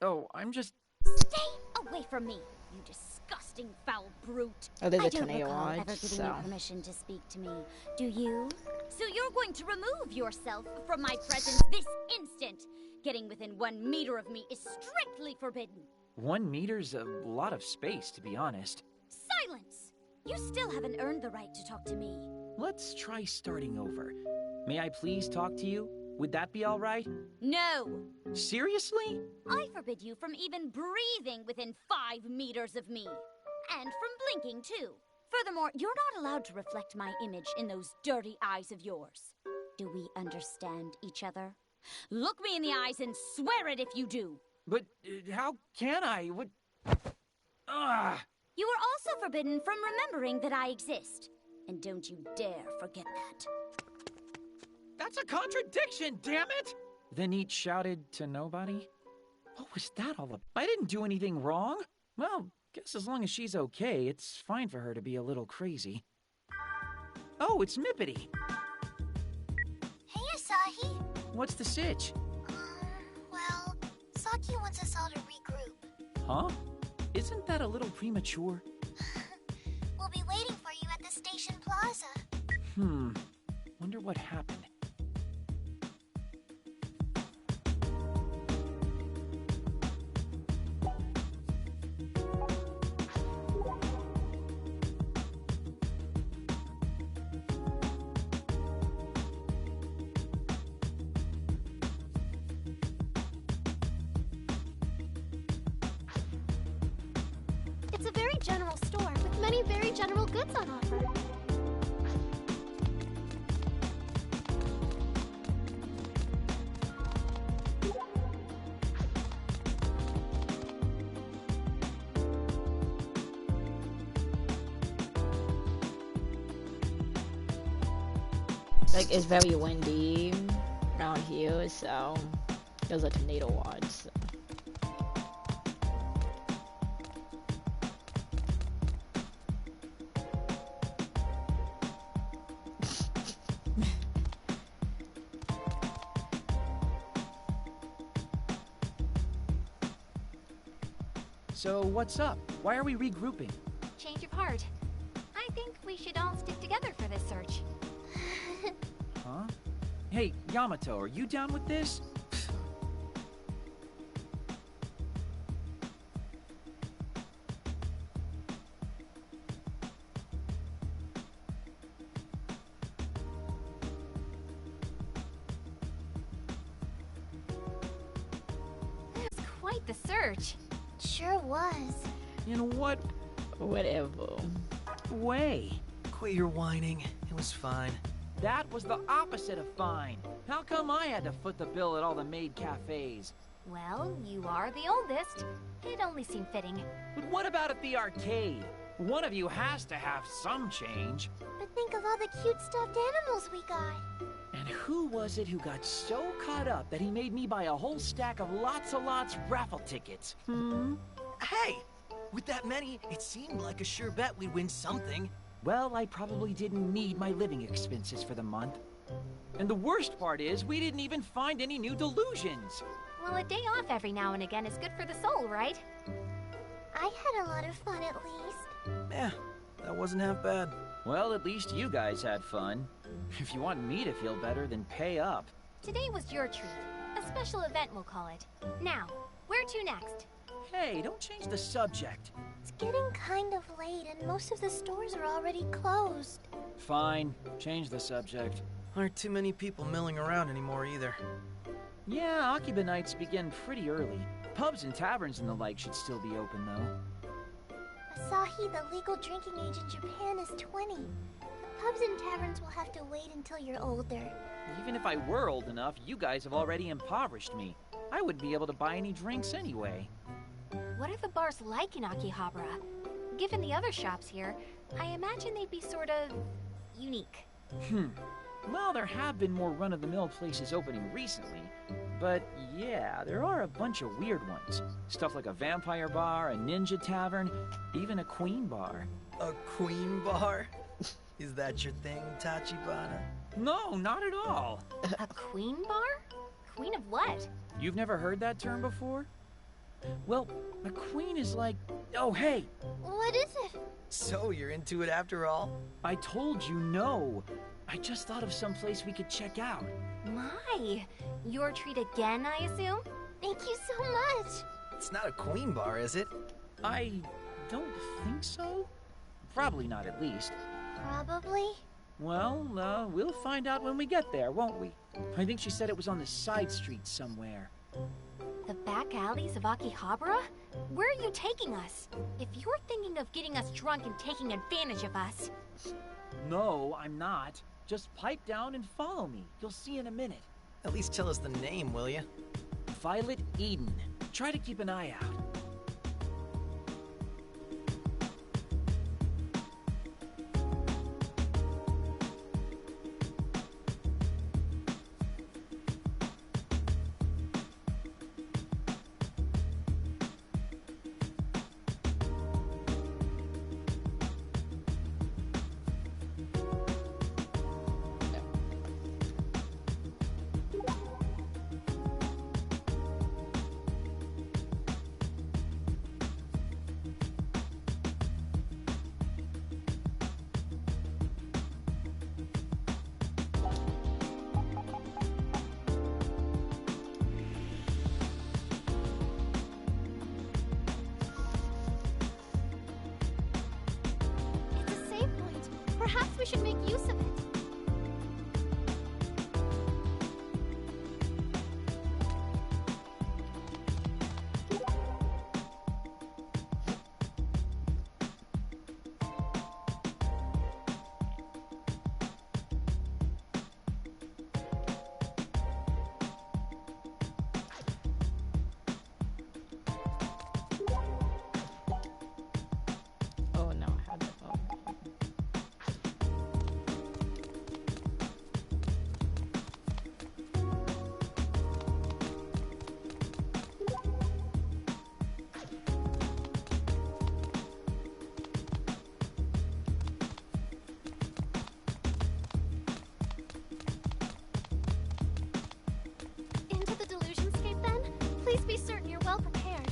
Oh, I'm just... Stay away from me, you disgusting foul brute. Oh, there's I a don't recall Taneo ever giving you permission to speak to me. Do you? So you're going to remove yourself from my presence this instant. Getting within 1 meter of me is strictly forbidden. 1 meter's a lot of space, to be honest. Silence! You still haven't earned the right to talk to me. Let's try starting over. May I please talk to you? Would that be all right? No! Seriously? I forbid you from even breathing within 5 meters of me. And from blinking, too. Furthermore, you're not allowed to reflect my image in those dirty eyes of yours. Do we understand each other? Look me in the eyes and swear it if you do. But how can I? What? Ah! You are also forbidden from remembering that I exist. And don't you dare forget that. That's a contradiction, damn it! Then each shouted to nobody? What was that all about? I didn't do anything wrong. Well, guess as long as she's okay, it's fine for her to be a little crazy. Oh, it's Mippity. Hey, Asahi. What's the sitch? Well, Saki wants us all to regroup. Huh? Isn't that a little premature? We'll be waiting for you at the station plaza. Wonder what happened. It's a very general store with many very general goods on offer. Like, it's very windy around here, so there's a tornado watch. So. So what's up? Why are we regrouping? Change of heart. I think we should all stick together for this search. Huh? Hey, Yamato, are you down with this? It was quite the search. Sure was. In what Whatever. way? Quit your whining. It was fine. That was the opposite of fine. How come I had to foot the bill at all the maid cafes? Well, you are the oldest. It only seemed fitting. But what about at the arcade? One of you has to have some change. But think of all the cute stuffed animals we got. And who was it who got so caught up that he made me buy a whole stack of lots raffle tickets? Hey! With that many, it seemed like a sure bet we'd win something. Well, I probably didn't need my living expenses for the month. And the worst part is, we didn't even find any new delusions. Well, a day off every now and again is good for the soul, right? I had a lot of fun at least. Yeah, that wasn't half bad. Well, at least you guys had fun. If you want me to feel better, then pay up. Today was your treat. A special event, we'll call it. Now, where to next? Hey, don't change the subject. It's getting kind of late and most of the stores are already closed. Fine, change the subject. Aren't too many people milling around anymore either. Yeah, Akiba nights begin pretty early. Pubs and taverns and the like should still be open, though. Asahi, the legal drinking age in Japan is 20. The pubs and taverns will have to wait until you're older. Even if I were old enough, you guys have already impoverished me. I wouldn't be able to buy any drinks anyway. What are the bars like in Akihabara? Given the other shops here, I imagine they'd be sort of unique. Well, there have been more run-of-the-mill places opening recently. But yeah, there are a bunch of weird ones. Stuff like a vampire bar, a ninja tavern, even a queen bar. A queen bar? Is that your thing, Tachibana? No, not at all. A queen bar? Queen of what? You've never heard that term before? Well, a queen is like... Oh, hey! What is it? So you're into it after all? I told you no. I just thought of some place we could check out. My! Your treat again, I assume? Thank you so much. It's not a queen bar, is it? I don't think so. Probably not, at least. Probably. Well, we'll find out when we get there, won't we? I think she said it was on the side street somewhere. The back alleys of Akihabara? Where are you taking us? If you're thinking of getting us drunk and taking advantage of us... No, I'm not. Just pipe down and follow me. You'll see in a minute. At least tell us the name, will you? Violet Eden. try to keep an eye out. It's a save point. Perhaps we should make use of it. Oh no, I had it. Oh. Into the Delusionscape then? Please be certain you're well prepared.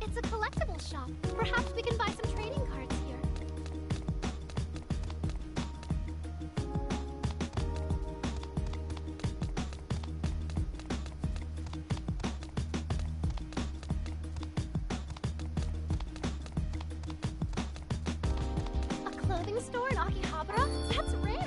It's a collectible shop. Perhaps we can buy some trading cards here. A clothing store in Akihabara? That's rare.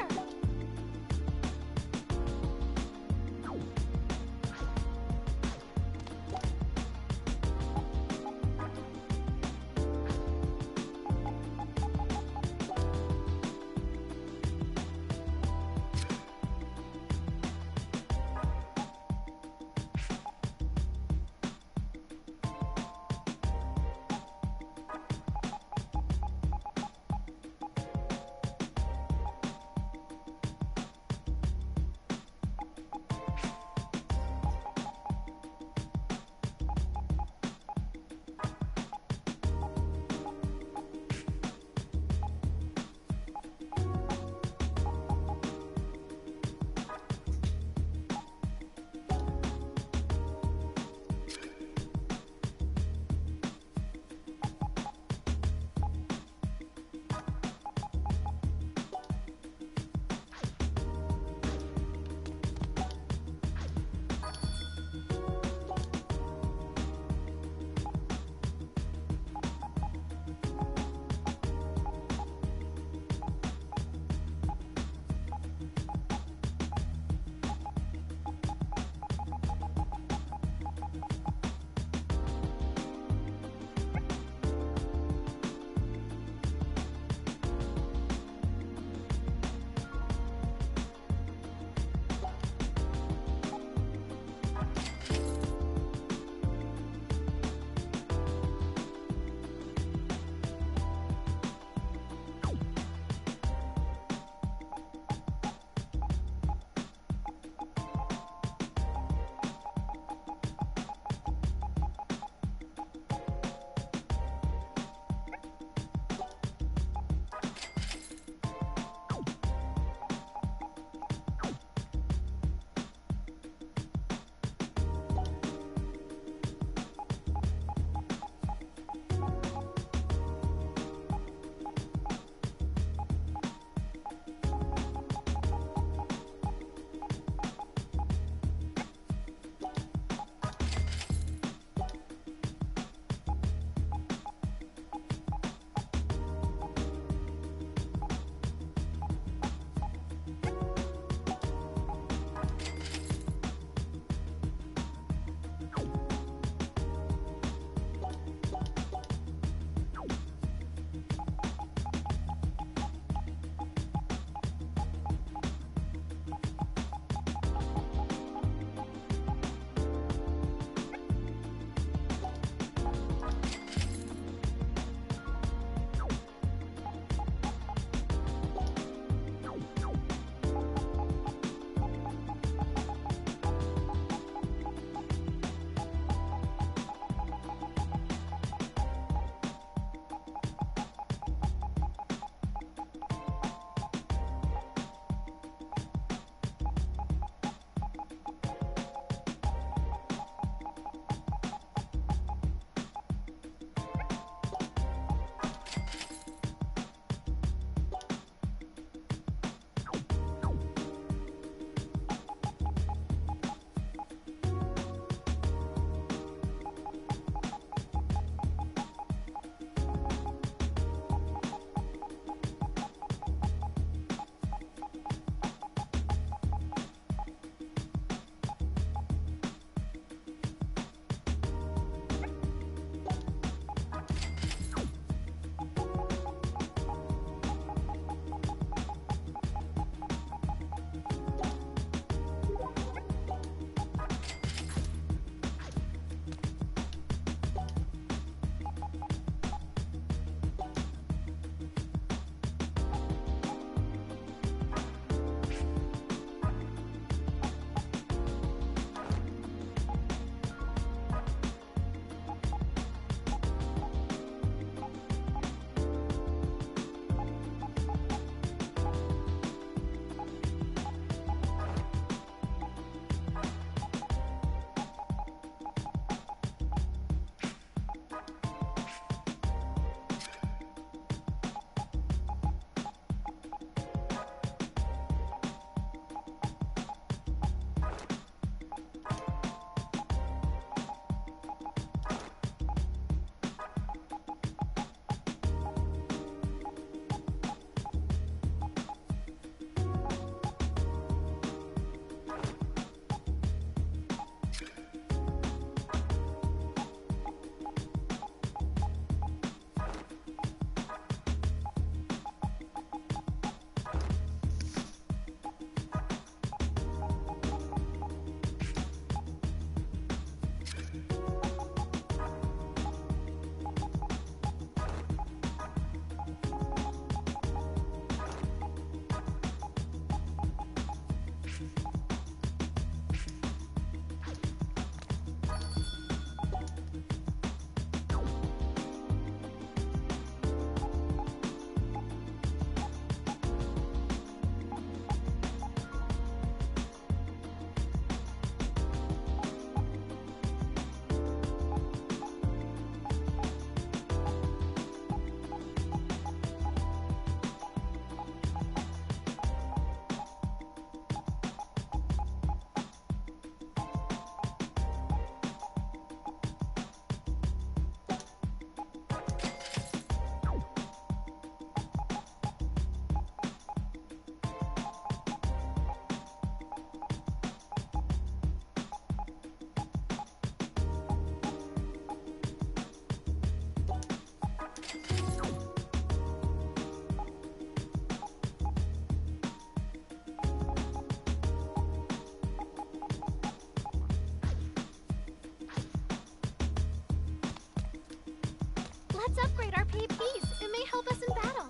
Let's upgrade our PvPs. It may help us in battle.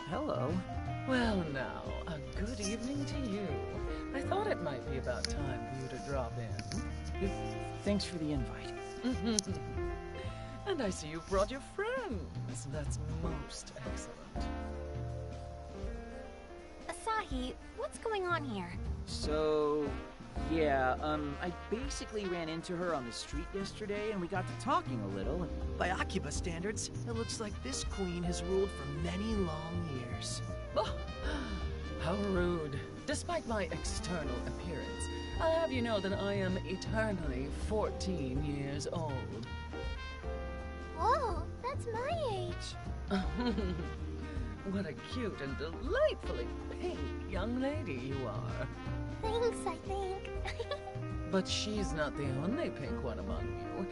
Hello. Well now, a good evening to you. I thought it might be about time for you to drop in. Thanks for the invite. And I see you've brought your friends. That's most excellent. Asahi, what's going on here? So, yeah, I basically ran into her on the street yesterday and we got to talking a little. By Akiba standards, it looks like this queen has ruled for many long years. Oh, how rude. Despite my external appearance, I'll have you know that I am eternally 14 years old. Whoa, that's my age. What a cute and delightfully pink young lady you are. Thanks, I think. But she's not the only pink one among you.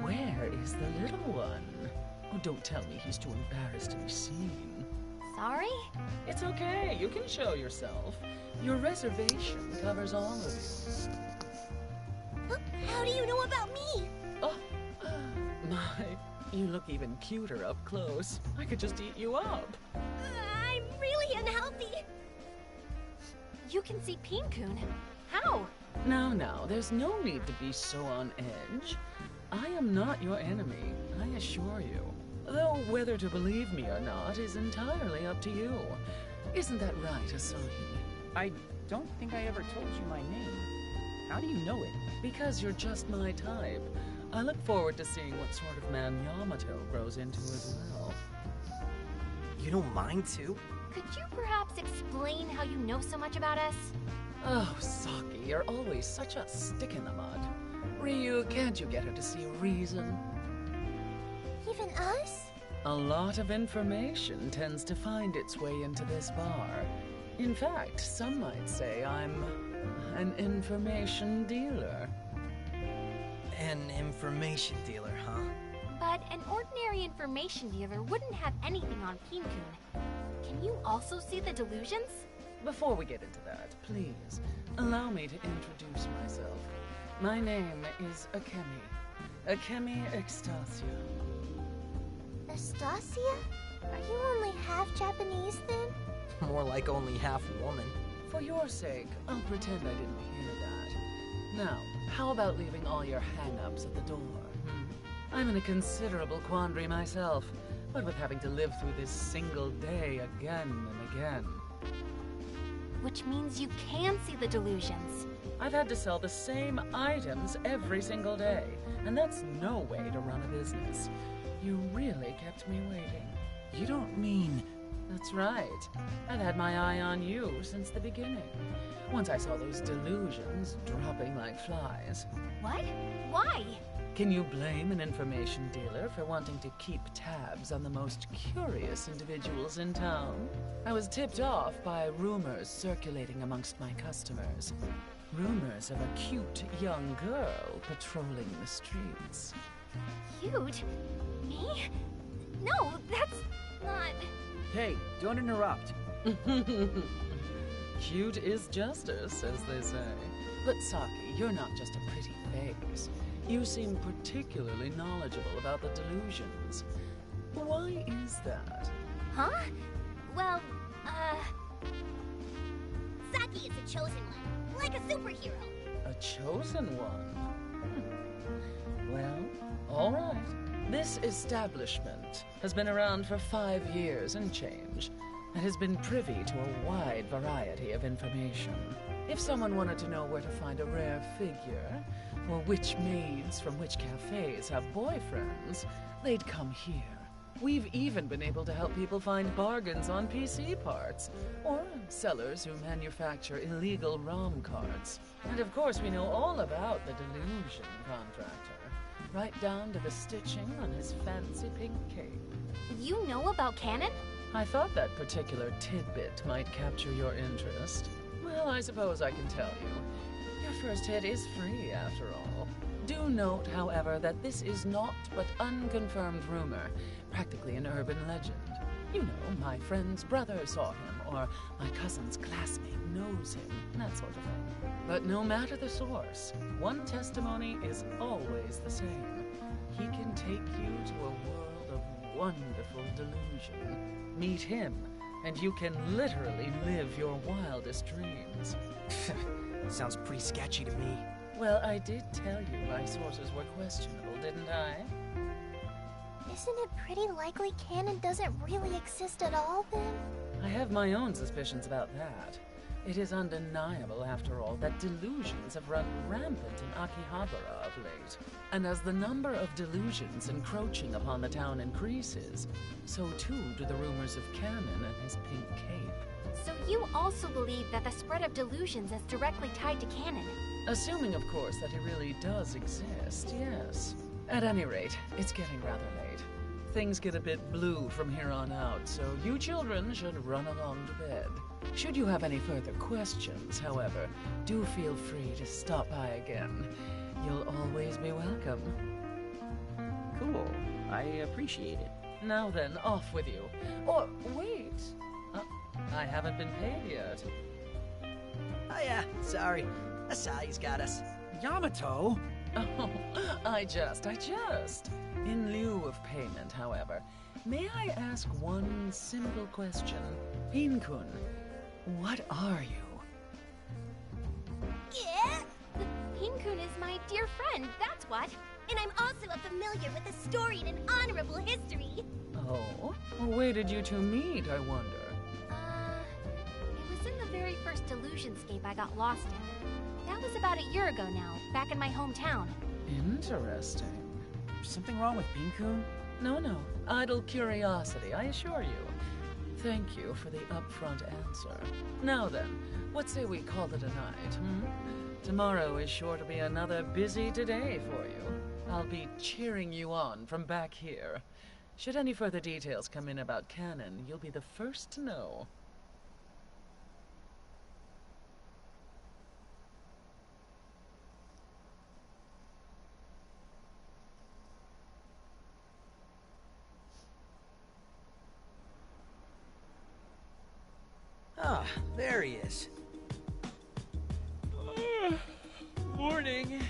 Where is the little one? Oh, don't tell me he's too embarrassed to be seen. Sorry? It's okay, you can show yourself. Your reservation covers all of you. How do you know about me? Oh, my, you look even cuter up close. I could just eat you up. I'm really unhealthy. You can see Pin-kun. How? Now, there's no need to be so on edge. I am not your enemy, I assure you. Though whether to believe me or not is entirely up to you. Isn't that right, Asahi? I don't think I ever told you my name. How do you know it? Because you're just my type. I look forward to seeing what sort of man Yamoto grows into as well. You don't mind too? Could you perhaps explain how you know so much about us? Oh, Saki, you're always such a stick in the mud. Ryu, can't you get her to see reason? Even us? A lot of information tends to find its way into this bar. In fact, some might say I'm an information dealer. An information dealer, huh? But an ordinary information dealer wouldn't have anything on Pin-kun. Can you also see the delusions? Before we get into that, please, allow me to introduce myself. My name is Akemi. Akemi Extasia. Nastasia? Are you only half Japanese then? More like only half woman. For your sake, I'll pretend I didn't hear that. Now, how about leaving all your hang-ups at the door? I'm in a considerable quandary myself, what with having to live through this single day again and again. Which means you can see the delusions. I've had to sell the same items every single day, and that's no way to run a business. You really kept me waiting. You don't mean... That's right. I've had my eye on you since the beginning. Once I saw those delusions dropping like flies. What? Why? Can you blame an information dealer for wanting to keep tabs on the most curious individuals in town? I was tipped off by rumors circulating amongst my customers. Rumors of a cute young girl patrolling the streets. Cute? Me? No, that's not... Hey, don't interrupt. Cute is justice, as they say. But Saki, you're not just a pretty face. You seem particularly knowledgeable about the delusions. Why is that? Huh? Well, Saki is a chosen one, like a superhero. A chosen one? Well, all right. This establishment has been around for 5 years and change, and has been privy to a wide variety of information. If someone wanted to know where to find a rare figure, or which maids from which cafes have boyfriends, they'd come here. We've even been able to help people find bargains on PC parts, or sellers who manufacture illegal ROM cards. And of course we know all about the delusion contractor, right down to the stitching on his fancy pink cape. you know about Canon? I thought that particular tidbit might capture your interest. Well, I suppose I can tell you. Your first hit is free, after all. Do note, however, that this is not but unconfirmed rumor, practically an urban legend. You know, my friend's brother saw him, or my cousin's classmate knows him, that sort of thing. But no matter the source, one testimony is always the same. He can take you to a world of wonderful delusion. Meet him, and you can literally live your wildest dreams. Sounds pretty sketchy to me. Well, I did tell you my sources were questionable, didn't I? Isn't it pretty likely Canon doesn't really exist at all, then? I have my own suspicions about that. It is undeniable, after all, that delusions have run rampant in Akihabara of late. And as the number of delusions encroaching upon the town increases, so too do the rumors of Canon and his pink cape. So you also believe that the spread of delusions is directly tied to Canon? Assuming, of course, that he really does exist, yes. At any rate, it's getting rather late. Things get a bit blue from here on out, so you children should run along to bed. Should you have any further questions, however, do feel free to stop by again. You'll always be welcome. Cool. I appreciate it. Now then, off with you. Or, wait! I haven't been paid yet. Oh yeah, sorry. Asahi's got us. Yamato? Oh, I just. In lieu of payment, however, may I ask one simple question? Pin-kun, what are you? Yeah? Pin-kun is my dear friend, that's what. And I'm also familiar with a storied and honorable history. Oh? Where did you two meet, I wonder? It was in the very first Delusionscape I got lost in. That was about a year ago now, back in my hometown. Interesting. Something wrong with Pin-kun? No. Idle curiosity, I assure you. Thank you for the upfront answer. Now then, what say we call it a night, Tomorrow is sure to be another busy today for you. I'll be cheering you on from back here. Should any further details come in about Canon, you'll be the first to know. Ah, there he is. Morning.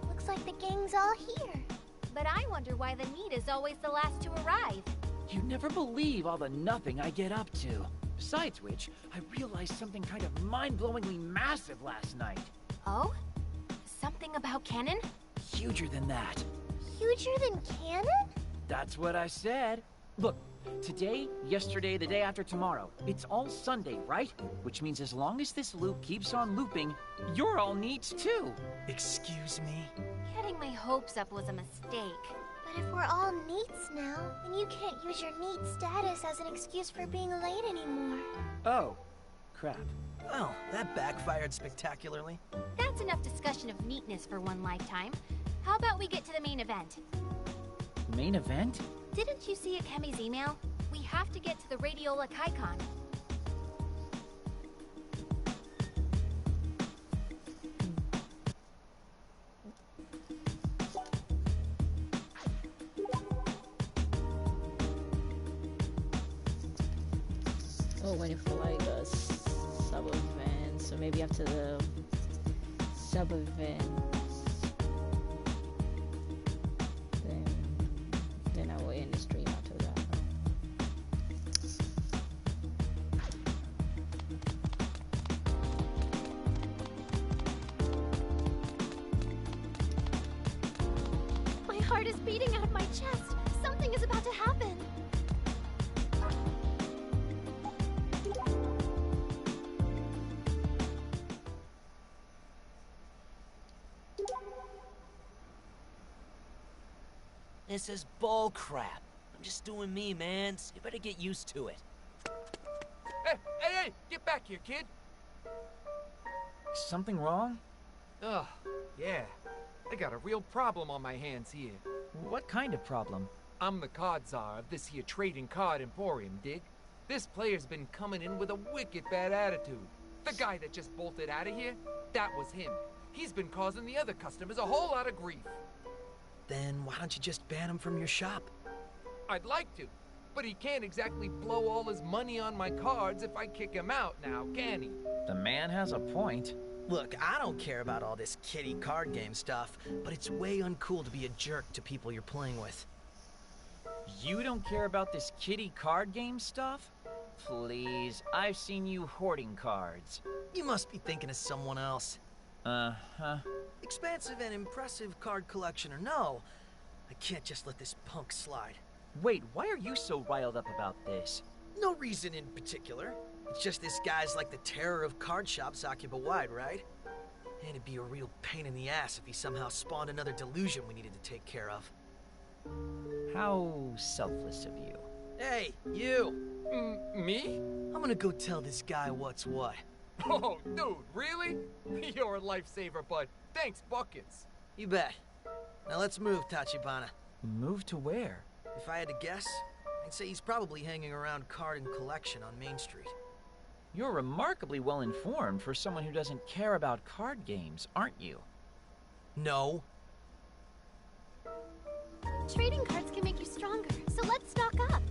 Looks like the gang's all here. But I wonder why the need is always the last to arrive. You never believe all the nothing I get up to. Besides which, I realized something kind of mind-blowingly massive last night. Oh? Something about Canon? Huger than that. Huger than Canon? That's what I said. Look, today, yesterday, the day after tomorrow, it's all Sunday, right? Which means as long as this loop keeps on looping, you're all neats too. Excuse me? Getting my hopes up was a mistake. But if we're all neats now, then you can't use your neat status as an excuse for being late anymore. Oh, crap. Well, that backfired spectacularly. That's enough discussion of neatness for one lifetime. How about we get to the main event? Main event? Didn't you see Akemi's email? We have to get to the Radiola Kaikon. Oh, waiting for like a sub-event, so maybe after the sub-event, then I will end the stream after that. My heart is beating out of my chest. Something is about to happen. This is bull crap. I'm just doing me, man. So you better get used to it. Hey! Get back here, kid! Something wrong? Ugh, yeah. I got a real problem on my hands here. What kind of problem? I'm the card czar of this here trading card emporium, dig? This player's been coming in with a wicked bad attitude. The guy that just bolted out of here, that was him. He's been causing the other customers a whole lot of grief. Then why don't you just ban him from your shop? I'd like to, but he can't exactly blow all his money on my cards if I kick him out now, can he? The man has a point. Look, I don't care about all this kiddie card game stuff, but it's way uncool to be a jerk to people you're playing with. You don't care about this kiddie card game stuff? Please, I've seen you hoarding cards. You must be thinking of someone else. Uh-huh. Expansive and impressive card collection or no, I can't just let this punk slide. Wait, why are you so riled up about this? No reason in particular. It's just this guy's like the terror of card shops Akiba-wide, right? And it'd be a real pain in the ass if he somehow spawned another delusion we needed to take care of. How selfless of you. Hey, you! Me? I'm gonna go tell this guy what's what. Oh, dude, really? You're a lifesaver, bud. Thanks, buckets. You bet. Now let's move, Tachibana. Move to where? If I had to guess, I'd say he's probably hanging around Card and Collection on Main Street. You're remarkably well informed for someone who doesn't care about card games, aren't you? No. Trading cards can make you stronger, so let's stock up.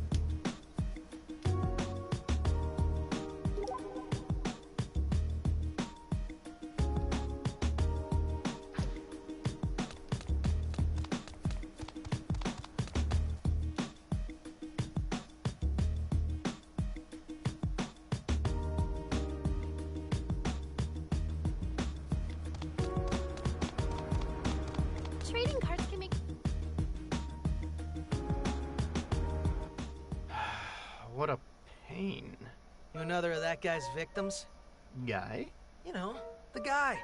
Trading cards can make... What a pain. You another of that guy's victims? Guy? You know, the guy.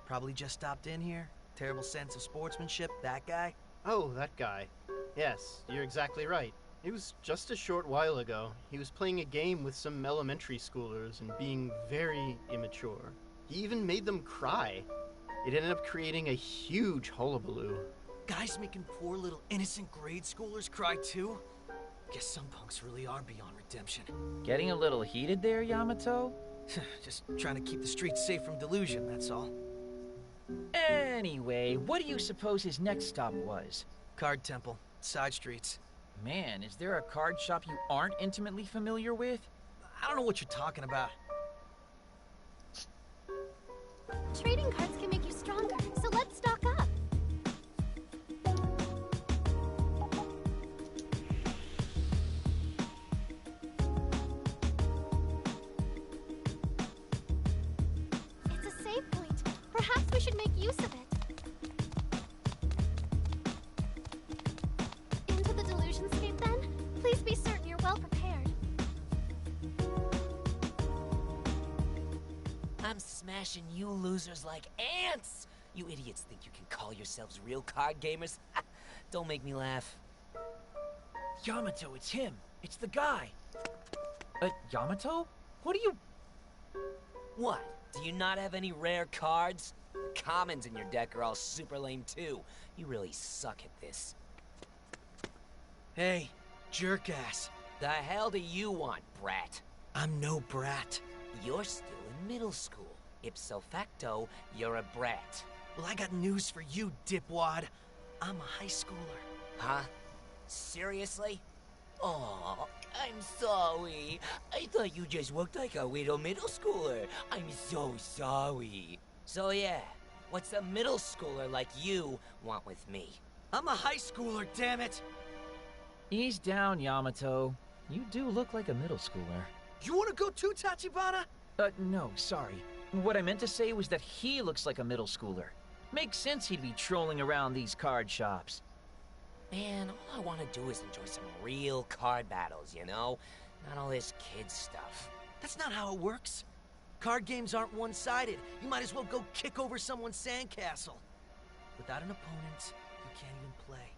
Probably just stopped in here. Terrible sense of sportsmanship, that guy. Oh, that guy. Yes, you're exactly right. It was just a short while ago. He was playing a game with some elementary schoolers and being very immature. He even made them cry. It ended up creating a huge hullabaloo. Guys making poor little innocent grade schoolers cry too? Guess some punks really are beyond redemption. Getting a little heated there, Yamato? Just trying to keep the streets safe from delusion, that's all. Anyway, what do you suppose his next stop was? Card Temple, side streets. Man, is there a card shop you aren't intimately familiar with? I don't know what you're talking about. Trading cards can make you stronger, so let's stock up. It's a save point. Perhaps we should make use of it. Into the Delusionscape, then? Please be certain you're well prepared. I'm smashing you losers like ants! You idiots think you can call yourselves real card gamers? Don't make me laugh. Yamato, it's him. It's the guy. Yamato? What are you... What? Do you not have any rare cards? The commons in your deck are all super lame too. You really suck at this. Hey, jerk-ass. The hell do you want, brat? I'm no brat. You're still in middle school. Ipso facto, you're a brat. Well, I got news for you, dipwad. I'm a high schooler. Huh? Seriously? Oh, I'm sorry. I thought you just looked like a little middle schooler. I'm so sorry. So yeah, what's a middle schooler like you want with me? I'm a high schooler, damn it! Ease down, Yamato. You do look like a middle schooler. You wanna go too, Tachibana? No, sorry. What I meant to say was that he looks like a middle schooler. Makes sense he'd be trolling around these card shops. Man, all I want to do is enjoy some real card battles, you know? Not all this kid stuff. That's not how it works. Card games aren't one-sided. You might as well go kick over someone's sandcastle. Without an opponent, you can't even play.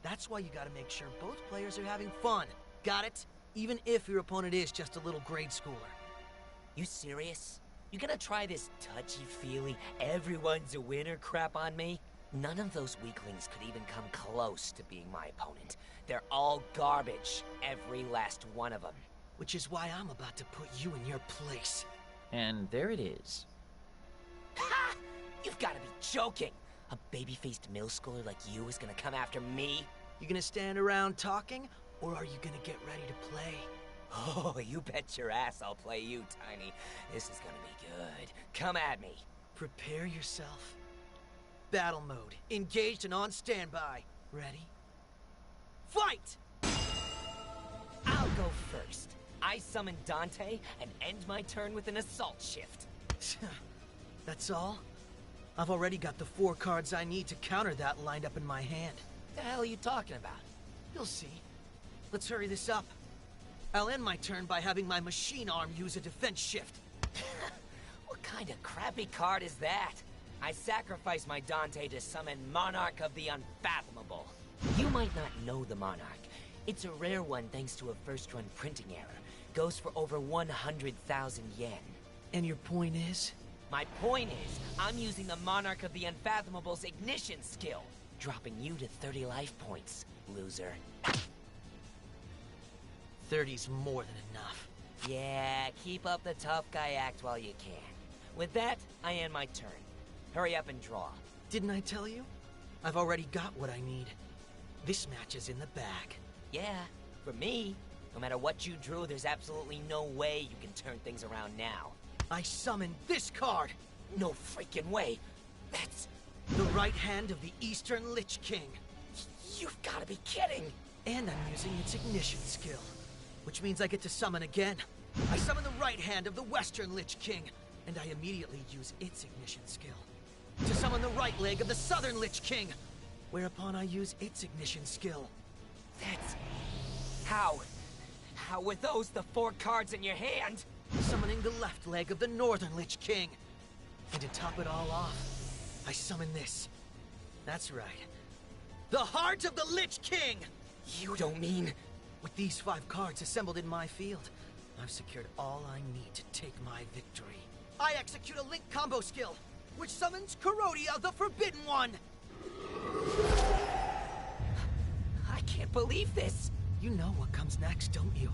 That's why you gotta make sure both players are having fun. Got it? Even if your opponent is just a little grade schooler. You serious? You gonna try this touchy-feely, everyone's a winner crap on me? None of those weaklings could even come close to being my opponent. They're all garbage, every last one of them. Which is why I'm about to put you in your place. And there it is. Ha! You've gotta be joking! A baby-faced middle schooler like you is gonna come after me? You gonna stand around talking, or are you gonna get ready to play? Oh, you bet your ass I'll play you, Tiny. This is gonna be good. Come at me. Prepare yourself. Battle mode. Engaged and on standby. Ready? Fight! I'll go first. I summon Dante and end my turn with an assault shift. That's all? I've already got the 4 cards I need to counter that lined up in my hand. The hell are you talking about? You'll see. Let's hurry this up. I'll end my turn by having my machine arm use a defense shift. What kind of crappy card is that? I sacrificed my Dante to summon Monarch of the Unfathomable. You might not know the Monarch. It's a rare one thanks to a first-run printing error. Goes for over 100,000 yen. And your point is? My point is, I'm using the Monarch of the Unfathomable's ignition skill, dropping you to 30 life points, loser. 30's more than enough. Yeah, keep up the tough guy act while you can. With that, I end my turn. Hurry up and draw. Didn't I tell you? I've already got what I need. This match is in the bag. Yeah, for me, no matter what you drew, there's absolutely no way you can turn things around now. I summon this card! No freaking way! That's... the right hand of the Eastern Lich King. You've gotta be kidding! And I'm using its ignition skill, which means I get to summon again. I summon the right hand of the Western Lich King, and I immediately use its ignition skill to summon the right leg of the Southern Lich King, whereupon I use its ignition skill. That's... How with those the 4 cards in your hand? Summoning the left leg of the Northern Lich King. And to top it all off, I summon this. That's right. The Heart of the Lich King! You don't mean... With these 5 cards assembled in my field, I've secured all I need to take my victory. I execute a link combo skill, which summons Kurodia, the Forbidden One! I can't believe this! You know what comes next, don't you?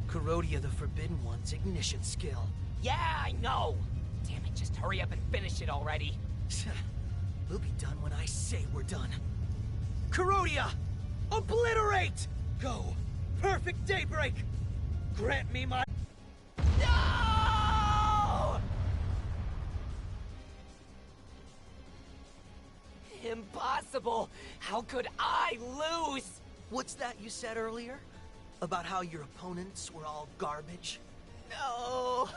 Kurodia, the Forbidden One's ignition skill. Yeah, I know! Damn it, just hurry up and finish it already. We'll be done when I say we're done. Kurodia! Obliterate! Go! Perfect Daybreak! Grant me my... No! Impossible! How could I lose? What's that you said earlier? About how your opponents were all garbage? No!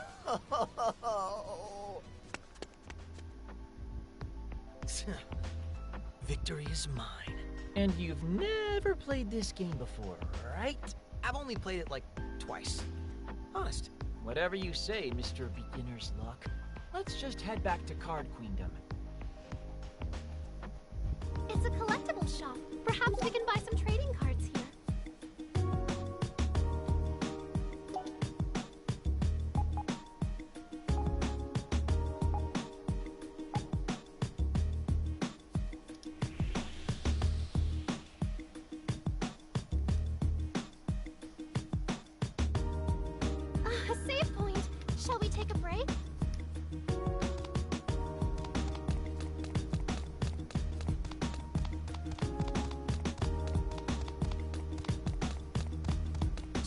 Victory is mine. And you've never played this game before, right? I've only played it like twice. Honest. Whatever you say, Mr. Beginner's Luck. Let's just head back to Card Queendom. It's a collectible shop. Perhaps we can buy some trading cards here. A save point. Shall we take a break?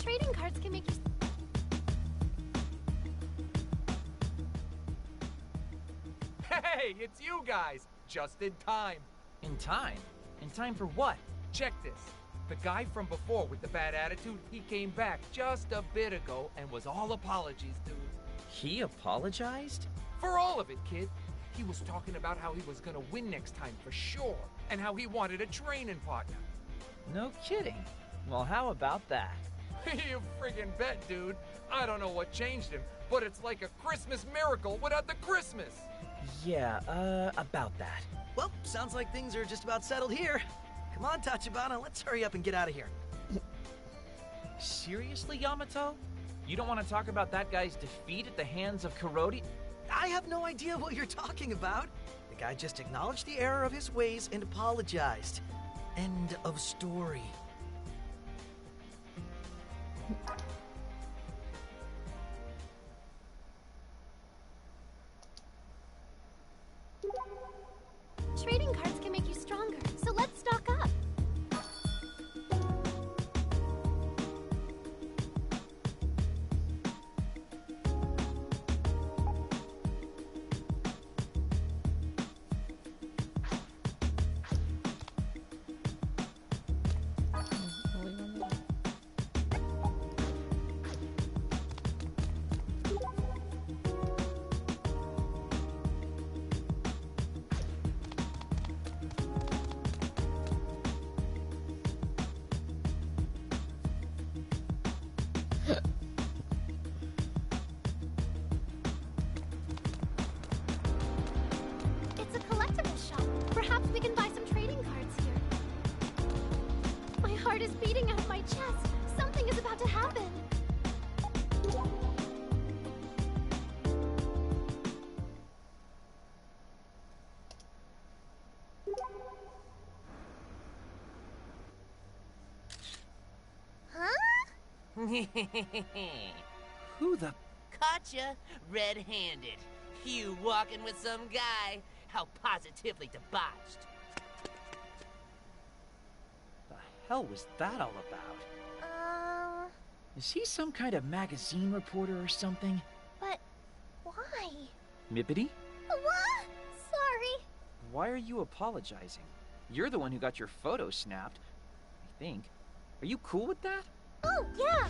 Trading cards can make you... Hey, it's you guys! Just in time. In time? In time for what? Check this. The guy from before with the bad attitude, he came back just a bit ago and was all apologies, dude. He apologized? For all of it, kid. He was talking about how he was gonna win next time for sure, and how he wanted a training partner. No kidding. Well, how about that? You friggin' bet, dude. I don't know what changed him, but it's like a Christmas miracle without the Christmas. Yeah, about that. Well, sounds like things are just about settled here. Come on, Tachibana, let's hurry up and get out of here. Seriously, Yamato? You don't want to talk about that guy's defeat at the hands of Kurodia? I have no idea what you're talking about. The guy just acknowledged the error of his ways and apologized. End of story. Trading cards can make you stronger, so let's stock up. Perhaps we can buy some trading cards here. My heart is beating out of my chest. Something is about to happen. Who the... Gotcha, red-handed. You walking with some guy. How positively debauched. The hell was that all about? Is he some kind of magazine reporter or something? But why? Mippity? What? Sorry. Why are you apologizing? You're the one who got your photo snapped, I think. Are you cool with that? Oh, yeah.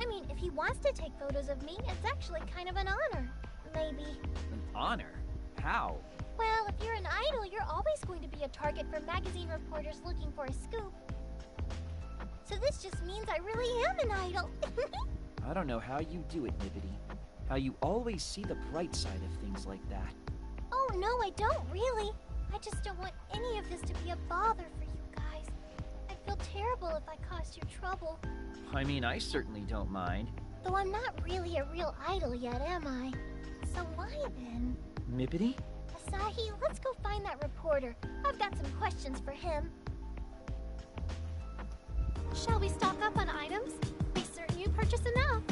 I mean, if he wants to take photos of me, it's actually kind of an honor. Maybe. An honor? How? Well, if you're an idol, you're always going to be a target for magazine reporters looking for a scoop. So this just means I really am an idol. I don't know how you do it, Mippity. How you always see the bright side of things like that. Oh, no, I don't really. I just don't want any of this to be a bother for you guys. I'd feel terrible if I caused you trouble. I mean, I certainly don't mind. Though I'm not really a real idol yet, am I? So why then? Mippity? Asahi, let's go find that reporter. I've got some questions for him. Shall we stock up on items? Be certain you purchase enough.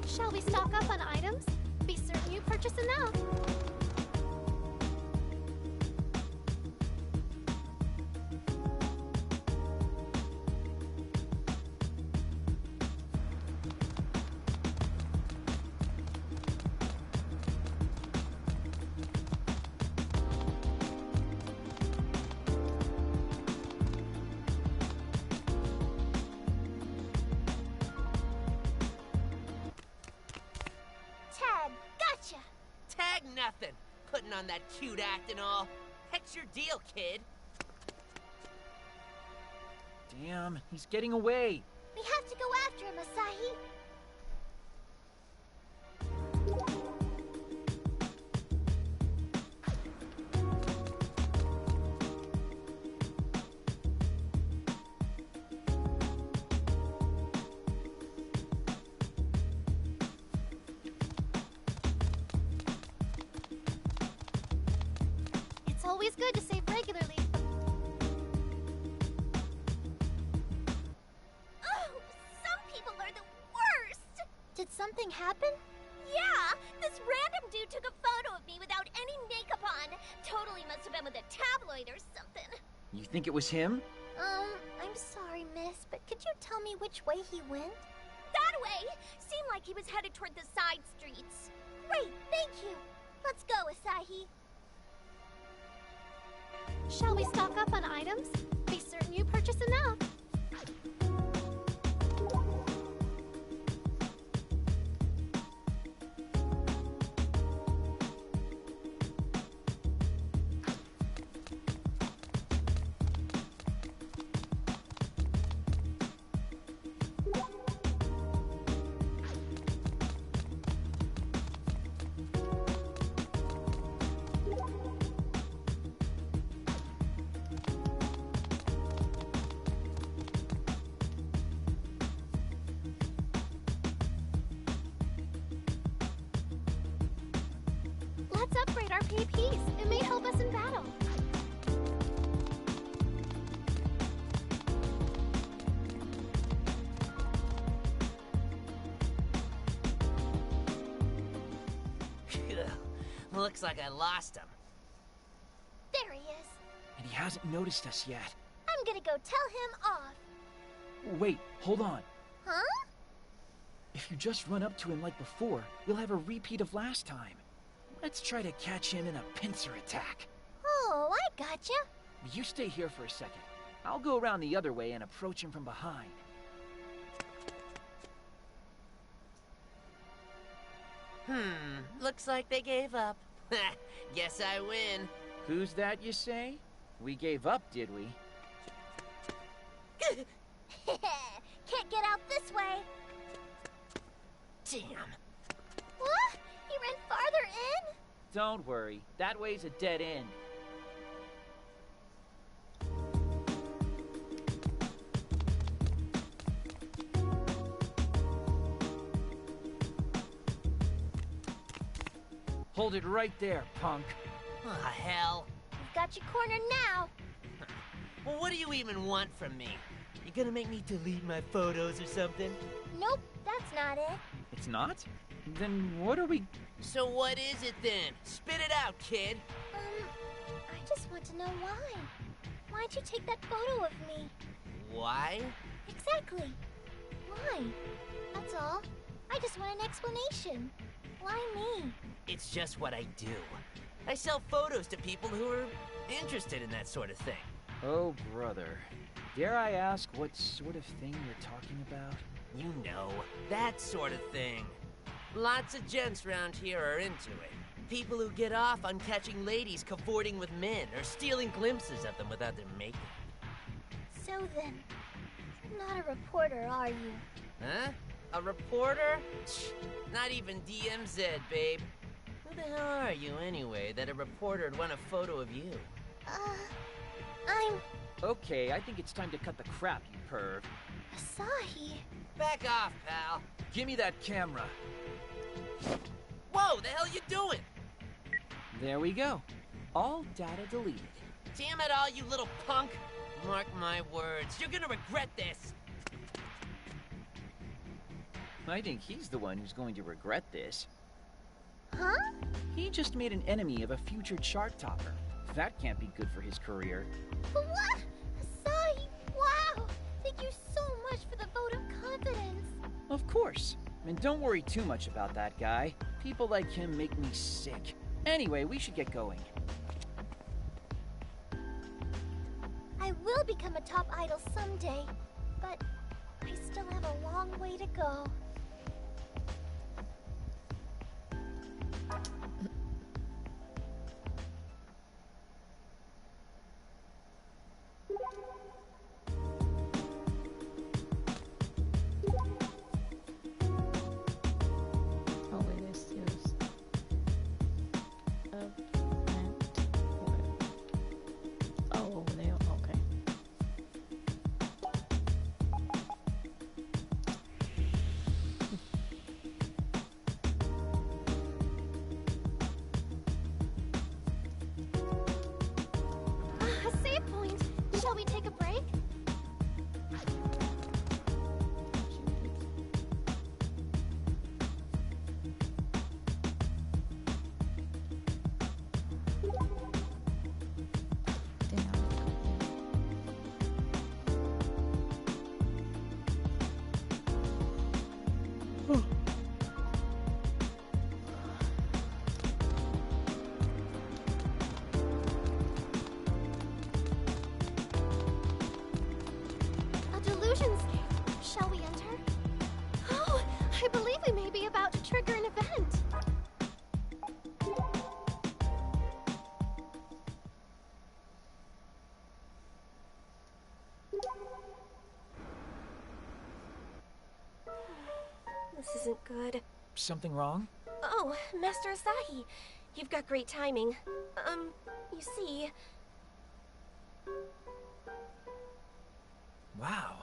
Shall we stock up on items? Be certain you purchase enough. Tag nothing. Putting on that cute act and all. Heck's your deal, kid. Damn, he's getting away. We have to go after him, Asahi. It's always good to save regularly. Oh, some people are the worst! Did something happen? Yeah, this random dude took a photo of me without any makeup on. Totally must have been with a tabloid or something. You think it was him? I'm sorry, miss, but could you tell me which way he went? That way! Seemed like he was headed toward the side streets. Great, thank you. Let's go, Asahi. Shall we stock up on items? Be certain you purchase enough. Let's upgrade our PPs. It may help us in battle. Looks like I lost him. There he is. And he hasn't noticed us yet. I'm gonna go tell him off. Wait, hold on. Huh? If you just run up to him like before, we'll have a repeat of last time. Let's try to catch him in a pincer attack. Oh, I gotcha. You stay here for a second. I'll go around the other way and approach him from behind. Looks like they gave up. Guess I win. Who's that, you say? We gave up, did we? Can't get out this way. Damn. What? He ran farther in? Don't worry. That way's a dead end. Hold it right there, punk. Ah, hell. We've got you cornered now. Well, what do you even want from me? You gonna make me delete my photos or something? Nope, that's not it. It's not? Then what are we... So what is it then? Spit it out, kid. I just want to know why. Why'd you take that photo of me? Why? Exactly. Why? That's all. I just want an explanation. Why me? It's just what I do. I sell photos to people who are interested in that sort of thing. Oh, brother. Dare I ask what sort of thing you're talking about? You know, that sort of thing. Lots of gents around here are into it. People who get off on catching ladies cavorting with men or stealing glimpses of them without their makeup. So then, you're not a reporter, are you? Huh? A reporter? Not even DMZ, babe. Who the hell are you, anyway, that a reporter'd want a photo of you? I'm... Okay, I think it's time to cut the crap, you perv. Asahi. Back off, pal. Give me that camera. Whoa, the hell you doing? There we go. All data deleted. Damn it all, you little punk. Mark my words, you're gonna regret this. I think he's the one who's going to regret this. Huh? He just made an enemy of a future chart topper. That can't be good for his career. What? Asahi, wow! Thank you so much for the vote of confidence. Of course. And don't worry too much about that guy. People like him make me sick. Anyway, we should get going. I will become a top idol someday, but I still have a long way to go. Shall we take a break? Shall we enter? Oh, I believe we may be about to trigger an event. This isn't good. Something wrong? Oh, Master Asahi, you've got great timing. You see... Wow.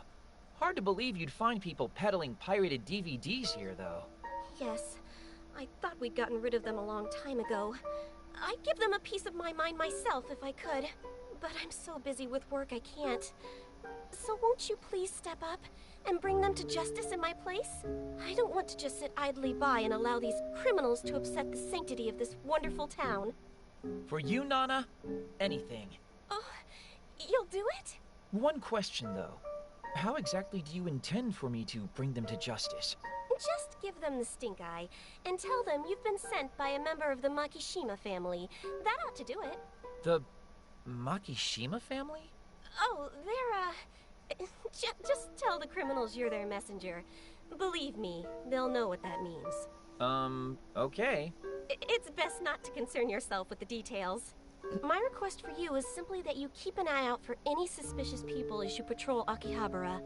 Hard to believe you'd find people peddling pirated DVDs here, though. Yes. I thought we'd gotten rid of them a long time ago. I'd give them a piece of my mind myself if I could. But I'm so busy with work I can't. So won't you please step up and bring them to justice in my place? I don't want to just sit idly by and allow these criminals to upset the sanctity of this wonderful town. For you, Nana, anything. Oh, you'll do it? One question, though. How exactly do you intend for me to bring them to justice? Just give them the stink eye, and tell them you've been sent by a member of the Makishima family. That ought to do it. The Makishima family? Oh, they're, just tell the criminals you're their messenger. Believe me, they'll know what that means. Okay. It's best not to concern yourself with the details. My request for you is simply that you keep an eye out for any suspicious people as you patrol Akihabara.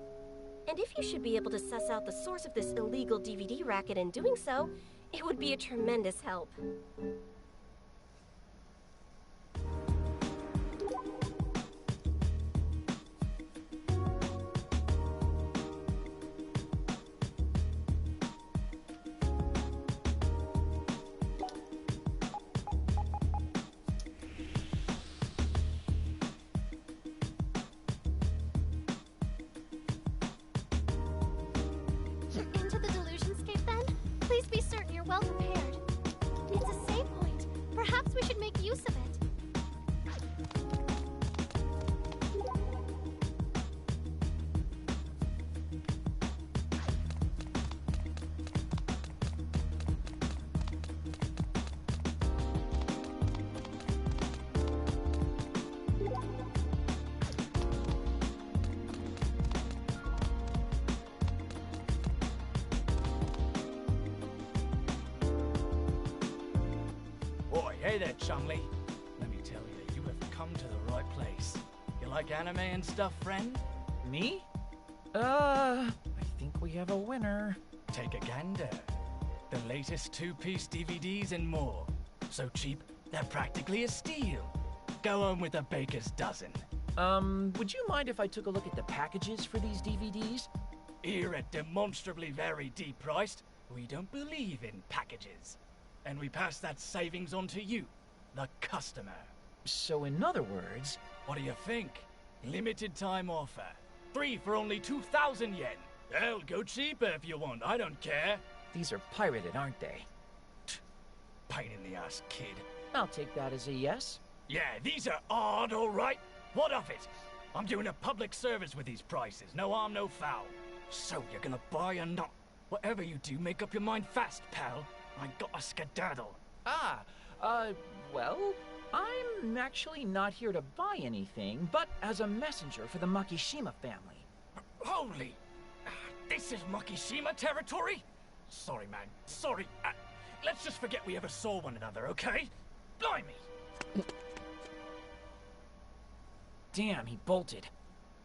And if you should be able to suss out the source of this illegal DVD racket in doing so, it would be a tremendous help. Into the Delusionscape, then? Please be certain you're well prepared. It's a save point. Perhaps we should make use of it. Boy, hey there, Chumley. Let me tell you, you have come to the right place. You like anime and stuff, friend? Me? I think we have a winner. Take a gander. The latest two-piece DVDs and more. So cheap, they're practically a steal. Go home with a baker's dozen. Would you mind if I took a look at the packages for these DVDs? Here at Demonstrably Very Deep Priced, we don't believe in packages. And we pass that savings on to you, the customer. So in other words... What do you think? Limited time offer. 3 for only 2,000 yen. Hell, go cheaper if you want, I don't care. These are pirated, aren't they? Pain in the ass, kid. I'll take that as a yes. Yeah, these are odd, all right. What of it? I'm doing a public service with these prices. No harm, no foul. So you're gonna buy or not? Whatever you do, make up your mind fast, pal. I got a skedaddle. Well, I'm actually not here to buy anything, but as a messenger for the Makishima family. Holy! This is Makishima territory? Sorry, man. Sorry. Let's just forget we ever saw one another, okay? Blimey! Damn, he bolted.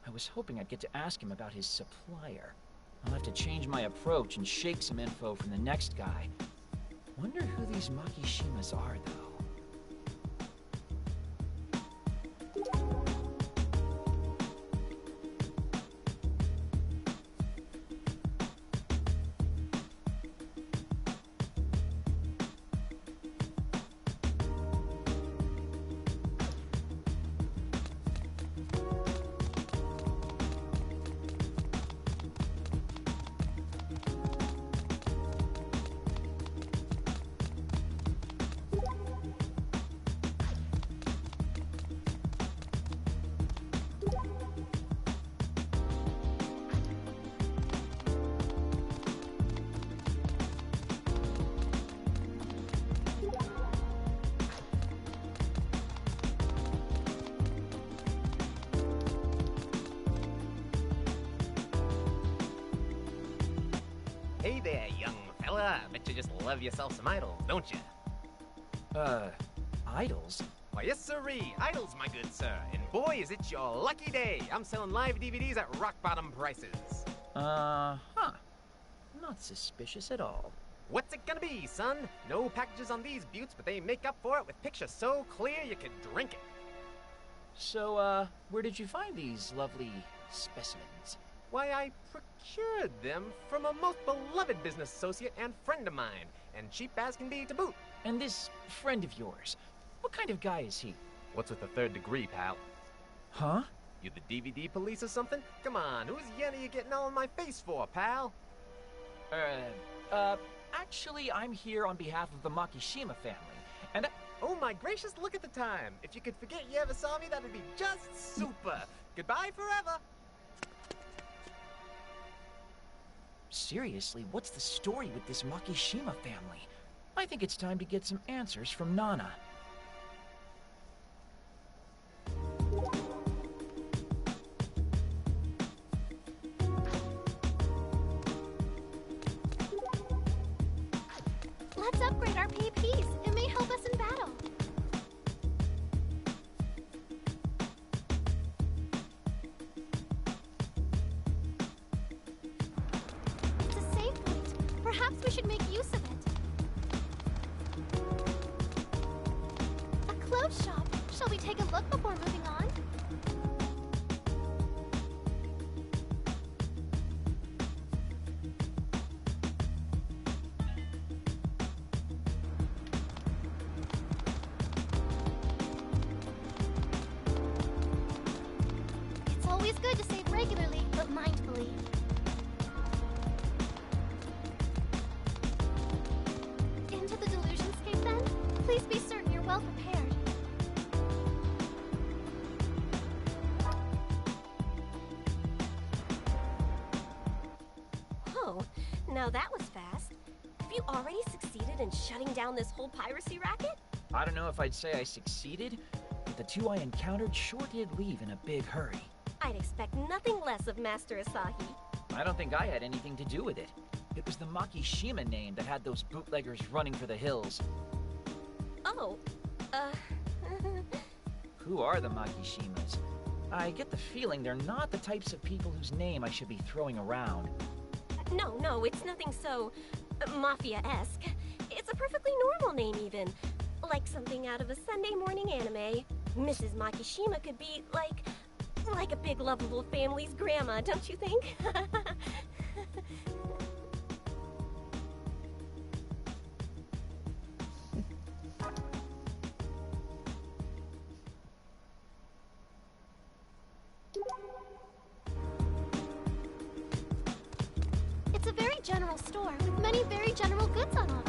I was hoping I'd get to ask him about his supplier. I'll have to change my approach and shake some info from the next guy. Wonder who these Makishimas are, though. Hey there, young fella. I bet you just love yourself some idols, don't you? Idols? Why, yes, sirree. Idols, my good sir. And boy, is it your lucky day. I'm selling live DVDs at rock-bottom prices. Not suspicious at all. What's it gonna be, son? No packages on these buttes, but they make up for it with pictures so clear you could drink it. So, where did you find these lovely specimens? Why, I procured them from a most beloved business associate and friend of mine, and cheap as can be to boot. And this friend of yours, what kind of guy is he? What's with the third degree, pal? Huh? You the DVD police or something? Come on, whose yen are you getting all in my face for, pal? Actually, I'm here on behalf of the Makishima family, and Oh my gracious, look at the time. If you could forget you ever saw me, that'd be just super. Goodbye forever. Seriously, what's the story with this Makishima family? I think it's time to get some answers from Nana. Let's upgrade our PPs. It may glove shop. Shall we take a look before moving on? It's always good to save regularly, but mindfully. Into the Delusionscape, then? Please be certain you're well prepared. Oh, now that was fast. Have you already succeeded in shutting down this whole piracy racket? I don't know if I'd say I succeeded, but the two I encountered sure did leave in a big hurry. I'd expect nothing less of Master Asahi. I don't think I had anything to do with it. It was the Makishima name that had those bootleggers running for the hills. Oh, Who are the Makishimas? I get the feeling they're not the types of people whose name I should be throwing around. No, it's nothing so mafia-esque. It's a perfectly normal name, even. Like something out of a Sunday morning anime. Mrs. Makishima could be like a big lovable family's grandma, don't you think? It's a very general store with many very general goods on offer.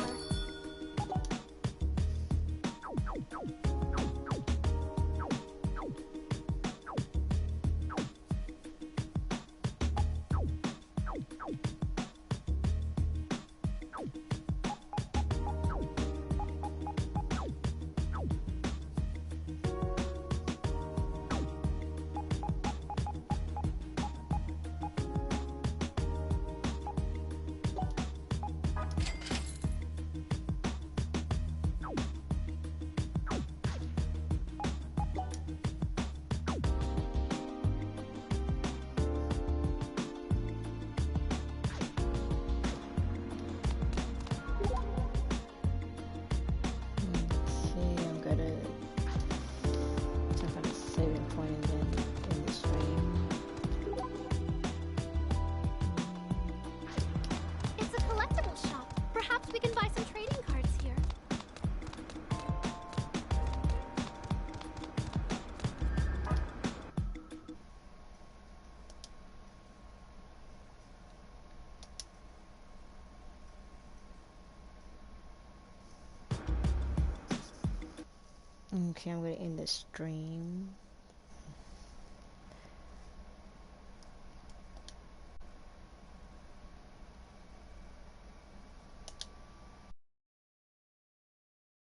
Okay, I'm gonna find a saving point and then in the stream. It's a collectible shop. Perhaps we can buy some trading cards here. Okay, I'm gonna end the stream.